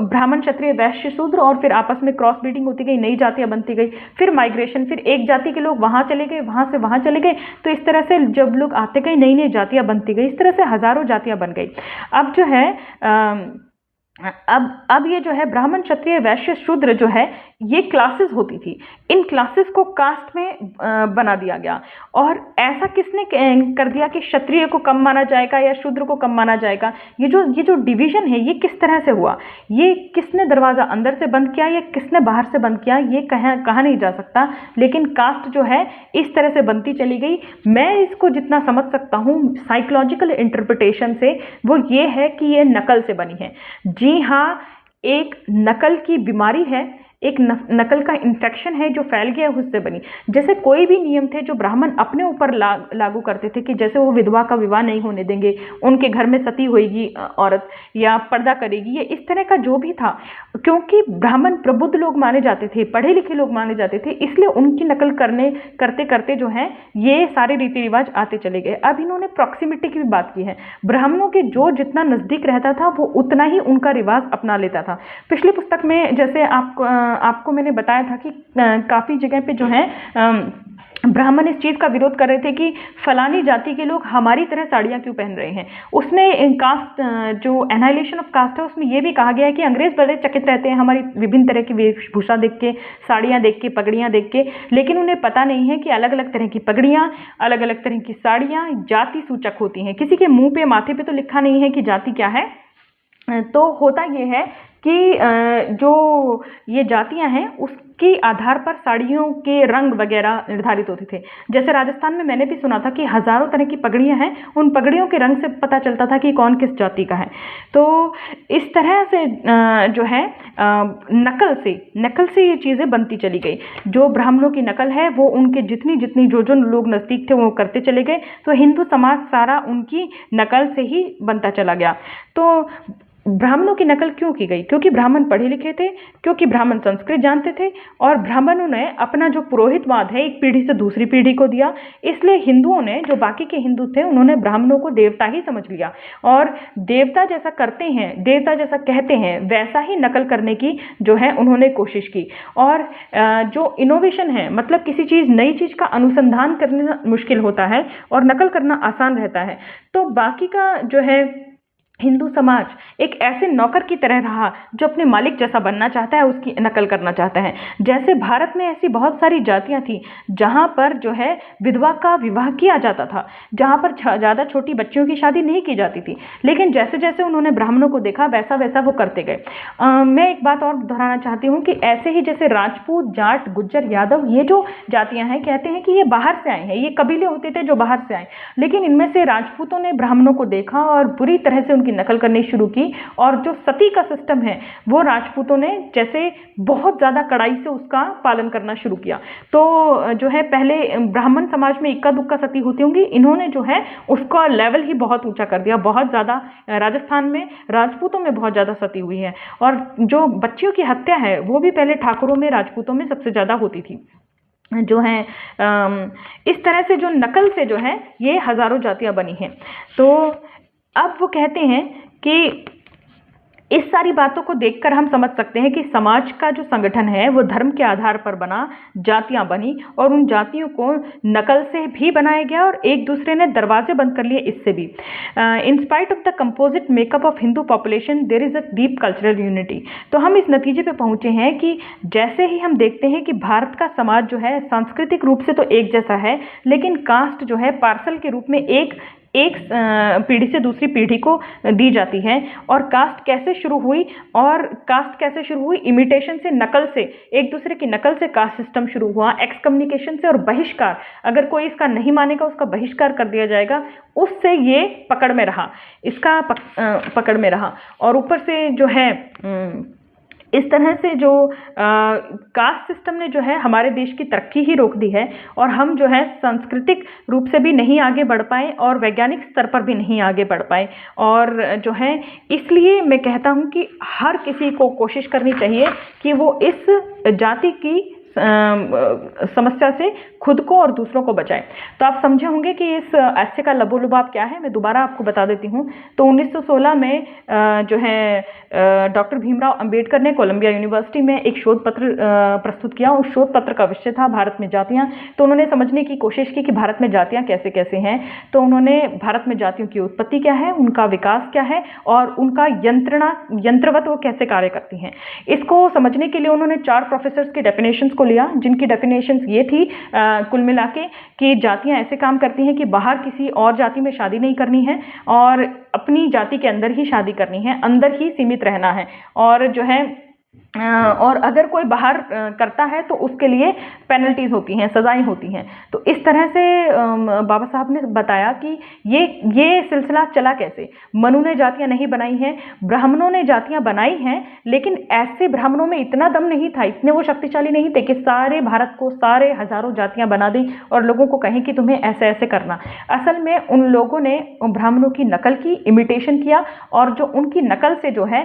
ब्राह्मण क्षत्रिय वैश्य शूद्र और फिर आपस में क्रॉस ब्रीडिंग होती गई, नई जातियां बनती गई, फिर माइग्रेशन, फिर एक जाति के लोग वहां चले गए, वहां से वहां चले गए। तो इस तरह से जब लोग आते गए नई नई जातियां बनती गई, इस तरह से हजारों जातियां बन गई। अब जो है अब ये जो है ब्राह्मण क्षत्रिय वैश्य शूद्र जो है ये क्लासेस होती थी, इन क्लासेस को कास्ट में बना दिया गया। और ऐसा किसने कर दिया कि क्षत्रिय को कम माना जाएगा या शूद्र को कम माना जाएगा। ये जो डिवीजन है ये किस तरह से हुआ, ये किसने दरवाज़ा अंदर से बंद किया या किसने बाहर से बंद किया, ये कहा नहीं जा सकता। लेकिन कास्ट जो है इस तरह से बनती चली गई। मैं इसको जितना समझ सकता हूँ साइकोलॉजिकल इंटरप्रिटेशन से, वो ये है कि ये नकल से बनी है। जी हाँ, एक नकल की बीमारी है, एक नकल का इन्फेक्शन है जो फैल गया उससे बनी। जैसे कोई भी नियम थे जो ब्राह्मण अपने ऊपर लागू करते थे कि जैसे वो विधवा का विवाह नहीं होने देंगे, उनके घर में सती होएगी औरत या पर्दा करेगी, ये इस तरह का जो भी था, क्योंकि ब्राह्मण प्रबुद्ध लोग माने जाते थे, पढ़े लिखे लोग माने जाते थे, इसलिए उनकी नकल करते करते जो है ये सारे रीति रिवाज आते चले गए। अब इन्होंने प्रॉक्सिमिटी की भी बात की है, ब्राह्मणों के जो जितना नजदीक रहता था वो उतना ही उनका रिवाज अपना लेता था। पिछली पुस्तक में जैसे आप आपको मैंने बताया था कि काफ़ी जगह पे जो है ब्राह्मण इस चीज़ का विरोध कर रहे थे कि फलानी जाति के लोग हमारी तरह साड़ियाँ क्यों पहन रहे हैं। उसमें कास्ट जो एनाइलेशन ऑफ कास्ट है उसमें ये भी कहा गया है कि अंग्रेज बड़े चकित रहते हैं हमारी विभिन्न तरह की वेशभूषा देख के, साड़ियाँ देख के, पगड़ियाँ देख के, लेकिन उन्हें पता नहीं है कि अलग अलग तरह की पगड़ियाँ, अलग अलग तरह की साड़ियाँ जाति सूचक होती हैं। किसी के मुँह पे, माथे पे तो लिखा नहीं है कि जाति क्या है। तो होता ये है कि जो ये जातियां हैं उसके आधार पर साड़ियों के रंग वगैरह निर्धारित होते थे। जैसे राजस्थान में मैंने भी सुना था कि हज़ारों तरह की पगड़ियां हैं, उन पगड़ियों के रंग से पता चलता था कि कौन किस जाति का है। तो इस तरह से जो है नकल से ये चीज़ें बनती चली गई। जो ब्राह्मणों की नकल है वो उनके जितनी जितनी जो लोग नज़दीक थे वो करते चले गए, तो हिंदू समाज सारा उनकी नकल से ही बनता चला गया। तो ब्राह्मणों की नकल क्यों की गई? क्योंकि ब्राह्मण पढ़े लिखे थे, क्योंकि ब्राह्मण संस्कृत जानते थे, और ब्राह्मणों ने अपना जो पुरोहितवाद है एक पीढ़ी से दूसरी पीढ़ी को दिया। इसलिए हिंदुओं ने, जो बाकी के हिंदू थे, उन्होंने ब्राह्मणों को देवता ही समझ लिया और देवता जैसा करते हैं, देवता जैसा कहते हैं, वैसा ही नकल करने की जो है उन्होंने कोशिश की। और जो इनोवेशन है, मतलब किसी चीज़, नई चीज़ का अनुसंधान करना मुश्किल होता है और नकल करना आसान रहता है। तो बाकी का जो है हिंदू समाज एक ऐसे नौकर की तरह रहा जो अपने मालिक जैसा बनना चाहता है, उसकी नकल करना चाहता है। जैसे भारत में ऐसी बहुत सारी जातियां थी जहां पर जो है विधवा का विवाह किया जाता था, जहां पर ज़्यादा छोटी बच्चियों की शादी नहीं की जाती थी, लेकिन जैसे जैसे उन्होंने ब्राह्मणों को देखा वैसा वैसा वो करते गए। मैं एक बात और दोहराना चाहती हूँ कि ऐसे ही जैसे राजपूत, जाट, गुज्जर, यादव, ये जो जातियाँ हैं, कहते हैं कि ये बाहर से आए हैं, ये कबीले होते थे जो बाहर से आए, लेकिन इनमें से राजपूतों ने ब्राह्मणों को देखा और बुरी तरह से नकल करनी शुरू की। और जो सती का सिस्टम है वो राजपूतों ने जैसे बहुत ज़्यादा कड़ाई से उसका पालन करना शुरू किया। तो जो है पहले ब्राह्मण समाज में इक्का दुक्का सती होती होंगी, इन्होंने जो है उसका लेवल ही बहुत ऊंचा कर दिया। बहुत ज़्यादा राजस्थान में राजपूतों में बहुत ज़्यादा सती हुई है, और जो बच्चियों की हत्या है वो भी पहले ठाकुरों में, राजपूतों में सबसे ज़्यादा होती थी। जो है इस तरह से जो नकल से जो है ये हज़ारों जातियाँ बनी हैं। तो अब वो कहते हैं कि इस सारी बातों को देखकर हम समझ सकते हैं कि समाज का जो संगठन है वो धर्म के आधार पर बना, जातियां बनी, और उन जातियों को नकल से भी बनाया गया और एक दूसरे ने दरवाजे बंद कर लिए इससे भी। In spite of the composite makeup of Hindu population there is a deep cultural unity. तो हम इस नतीजे पे पहुंचे हैं कि जैसे ही हम देखते हैं कि भारत का समाज जो है सांस्कृतिक रूप से तो एक जैसा है, लेकिन कास्ट जो है पार्सल के रूप में एक पीढ़ी से दूसरी पीढ़ी को दी जाती है। और कास्ट कैसे शुरू हुई, इमिटेशन से, नकल से, एक दूसरे की नकल से कास्ट सिस्टम शुरू हुआ, एक्सकम्युनिकेशन से और बहिष्कार, अगर कोई इसका नहीं मानेगा उसका बहिष्कार कर दिया जाएगा, उससे ये पकड़ में रहा, इसका पकड़ में रहा। और ऊपर से जो है इस तरह से जो कास्ट सिस्टम ने जो है हमारे देश की तरक्की ही रोक दी है, और हम जो है सांस्कृतिक रूप से भी नहीं आगे बढ़ पाए और वैज्ञानिक स्तर पर भी नहीं आगे बढ़ पाए। और जो है इसलिए मैं कहता हूँ कि हर किसी को कोशिश करनी चाहिए कि वो इस जाति की समस्या से खुद को और दूसरों को बचाए। तो आप समझे होंगे कि इस ऐसे का लबोलुबाब क्या है। मैं दोबारा आपको बता देती हूँ। तो 1916 में जो है डॉक्टर भीमराव अंबेडकर ने कोलंबिया यूनिवर्सिटी में एक शोध पत्र प्रस्तुत किया। उस शोध पत्र का विषय था भारत में जातियाँ। तो उन्होंने समझने की कोशिश की कि भारत में जातियाँ कैसे कैसे हैं। तो उन्होंने भारत में जातियों की उत्पत्ति क्या है, उनका विकास क्या है, और उनका यंत्रवत वो कैसे कार्य करती हैं। इसको समझने के लिए उन्होंने 4 प्रोफेसर्स की डेफिनेशंस को लिया, जिनकी डेफिनेशंस ये थी कुल मिला के कि जातियां ऐसे काम करती हैं कि बाहर किसी और जाति में शादी नहीं करनी है और अपनी जाति के अंदर ही शादी करनी है, अंदर ही सीमित रहना है, और जो है और अगर कोई बाहर करता है तो उसके लिए पेनल्टीज होती हैं, सजाएं होती हैं। तो इस तरह से बाबा साहब ने बताया कि ये सिलसिला चला कैसे। मनु ने जातियां नहीं बनाई हैं, ब्राह्मणों ने जातियां बनाई हैं, लेकिन ऐसे ब्राह्मणों में इतना दम नहीं था, इतने वो शक्तिशाली नहीं थे कि सारे भारत को, सारे हजारों जातियां बना दी और लोगों को कहें कि तुम्हें ऐसे ऐसे करना। असल में उन लोगों ने ब्राह्मणों की नकल की, इमिटेशन किया, और जो उनकी नकल से जो है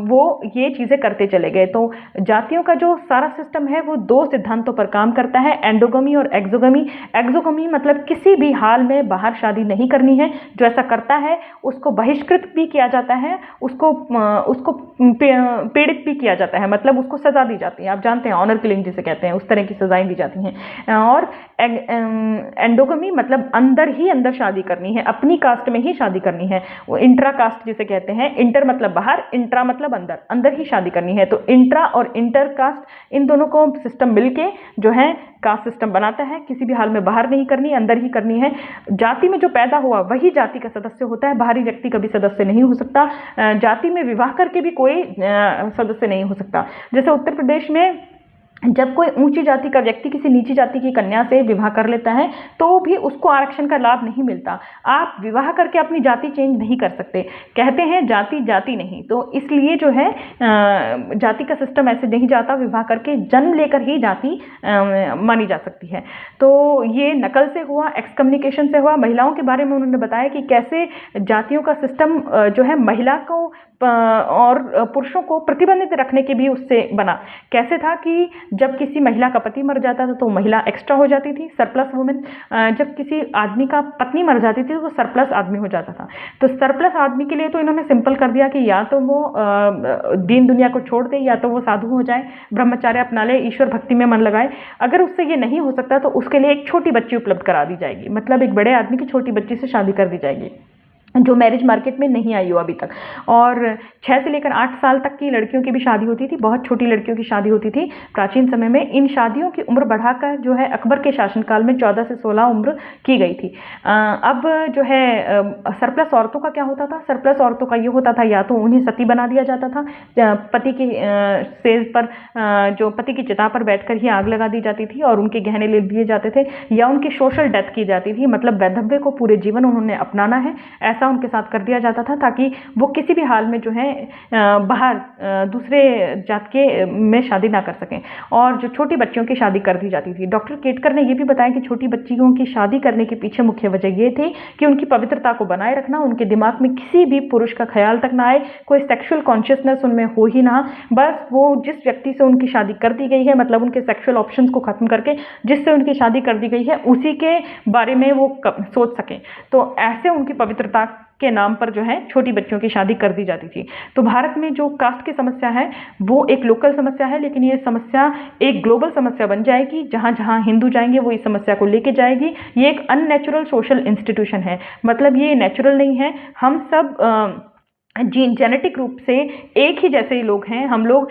वो ये चीज़ें करते करते चले गए। तो जातियों का जो सारा सिस्टम है वो दो सिद्धांतों पर काम करता है, एंडोगमी और एक्सोगमी। एक्सोगमी मतलब किसी भी हाल में बाहर शादी नहीं करनी है, जो ऐसा करता है उसको बहिष्कृत भी किया जाता है, उसको पीड़ित भी किया जाता है, मतलब उसको सजा दी जाती है। आप जानते हैं ऑनर किलिंग जिसे कहते हैं, उस तरह की सजाएं दी जाती हैं। और एंडोगमी मतलब अंदर ही अंदर शादी करनी है, अपनी कास्ट में ही शादी करनी है, वो इंट्रा कास्ट जिसे कहते हैं। इंटर मतलब बाहर, इंट्रा मतलब अंदर, अंदर ही शादी करनी है। तो इंट्रा और इंटर कास्ट, इन दोनों को सिस्टम मिलके जो है कास्ट सिस्टम बनाता है। किसी भी हाल में बाहर नहीं करनी, अंदर ही करनी है। जाति में जो पैदा हुआ वही जाति का सदस्य होता है, बाहरी व्यक्ति कभी सदस्य नहीं हो सकता। जाति में विवाह करके भी कोई सदस्य नहीं हो सकता। जैसे उत्तर प्रदेश में जब कोई ऊंची जाति का व्यक्ति किसी नीची जाति की कन्या से विवाह कर लेता है तो भी उसको आरक्षण का लाभ नहीं मिलता। आप विवाह करके अपनी जाति चेंज नहीं कर सकते। कहते हैं जाति जाति नहीं, तो इसलिए जो है जाति का सिस्टम ऐसे नहीं जाता। विवाह करके जन्म लेकर ही जाति मानी जा सकती है। तो ये नकल से हुआ, एक्सकम्युनिकेशन से हुआ। महिलाओं के बारे में उन्होंने बताया कि कैसे जातियों का सिस्टम जो है महिला को और पुरुषों को प्रतिबंधित रखने के भी उससे बना। कैसे था कि जब किसी महिला का पति मर जाता था तो महिला एक्स्ट्रा हो जाती थी, सरप्लस वुमेन। जब किसी आदमी का पत्नी मर जाती थी तो वो सरप्लस आदमी हो जाता था। तो सरप्लस आदमी के लिए तो इन्होंने सिंपल कर दिया कि या तो वो दीन दुनिया को छोड़ दे, या तो वो साधु हो जाए, ब्रह्मचर्य अपना ले, ईश्वर भक्ति में मन लगाए। अगर उससे ये नहीं हो सकता तो उसके लिए एक छोटी बच्ची उपलब्ध करा दी जाएगी, मतलब एक बड़े आदमी की छोटी बच्ची से शादी कर दी जाएगी जो मैरिज मार्केट में नहीं आई हो अभी तक। और 6 से लेकर 8 साल तक की लड़कियों की भी शादी होती थी, बहुत छोटी लड़कियों की शादी होती थी प्राचीन समय में। इन शादियों की उम्र बढ़ाकर जो है अकबर के शासनकाल में 14 से 16 उम्र की गई थी। अब जो है सरप्लस औरतों का क्या होता था? सरप्लस औरतों का ये होता था या तो उन्हें सती बना दिया जाता था, पति की सेज पर जो पति की चिता पर बैठकर ही आग लगा दी जाती थी और उनके गहने ले लिए जाते थे, या उनकी सोशल डेथ की जाती थी, मतलब वैधव्य को पूरे जीवन उन्होंने अपनाना है ऐसा उनके साथ कर दिया जाता था, ताकि वो किसी भी हाल में जो है बाहर दूसरे जात के में शादी ना कर सकें। और जो छोटी बच्चियों की शादी कर दी जाती थी। डॉक्टर केटकर ने ये भी बताया कि छोटी बच्चियों की शादी करने के पीछे मुख्य वजह ये थी कि उनकी पवित्रता को बनाए रखना, उनके दिमाग में किसी भी पुरुष का ख्याल तक ना आए, कोई सेक्सुअल कॉन्शियसनेस उनमें हो ही ना। बस वो जिस व्यक्ति से उनकी शादी कर दी गई है, मतलब उनके सेक्सुअल ऑप्शंस को खत्म करके जिससे उनकी शादी कर दी गई है उसी के बारे में वो सोच सकें। तो ऐसे उनकी पवित्रता के नाम पर जो है छोटी बच्चियों की शादी कर दी जाती थी। तो भारत में जो कास्ट की समस्या है वो एक लोकल समस्या है, लेकिन ये समस्या एक ग्लोबल समस्या बन जाएगी। जहाँ जहाँ हिंदू जाएंगे वो इस समस्या को लेके जाएगी। ये एक अननेचुरल सोशल इंस्टीट्यूशन है, मतलब ये नेचुरल नहीं है। हम सब जेनेटिक रूप से एक ही जैसे ही लोग हैं। हम लोग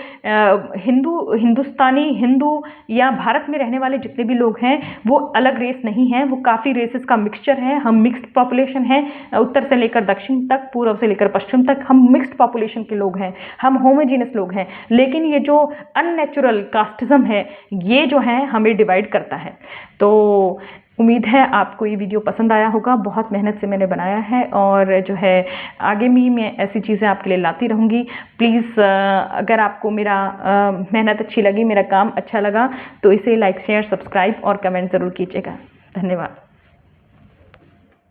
हिंदुस्तानी, हिंदू या भारत में रहने वाले जितने भी लोग हैं वो अलग रेस नहीं हैं, वो काफ़ी रेसेस का मिक्सचर है। हम मिक्स्ड पॉपुलेशन है, उत्तर से लेकर दक्षिण तक, पूर्व से लेकर पश्चिम तक हम मिक्स्ड पॉपुलेशन के लोग हैं, हम होमोजीनस लोग हैं। लेकिन ये जो अननेचुरल कास्टिज्म है ये जो है हमें डिवाइड करता है। तो उम्मीद है आपको ये वीडियो पसंद आया होगा। बहुत मेहनत से मैंने बनाया है और जो है आगे भी मैं ऐसी चीज़ें आपके लिए लाती रहूँगी। प्लीज़ अगर आपको मेरा मेहनत अच्छी लगी, मेरा काम अच्छा लगा तो इसे लाइक, शेयर, सब्सक्राइब और कमेंट ज़रूर कीजिएगा। धन्यवाद।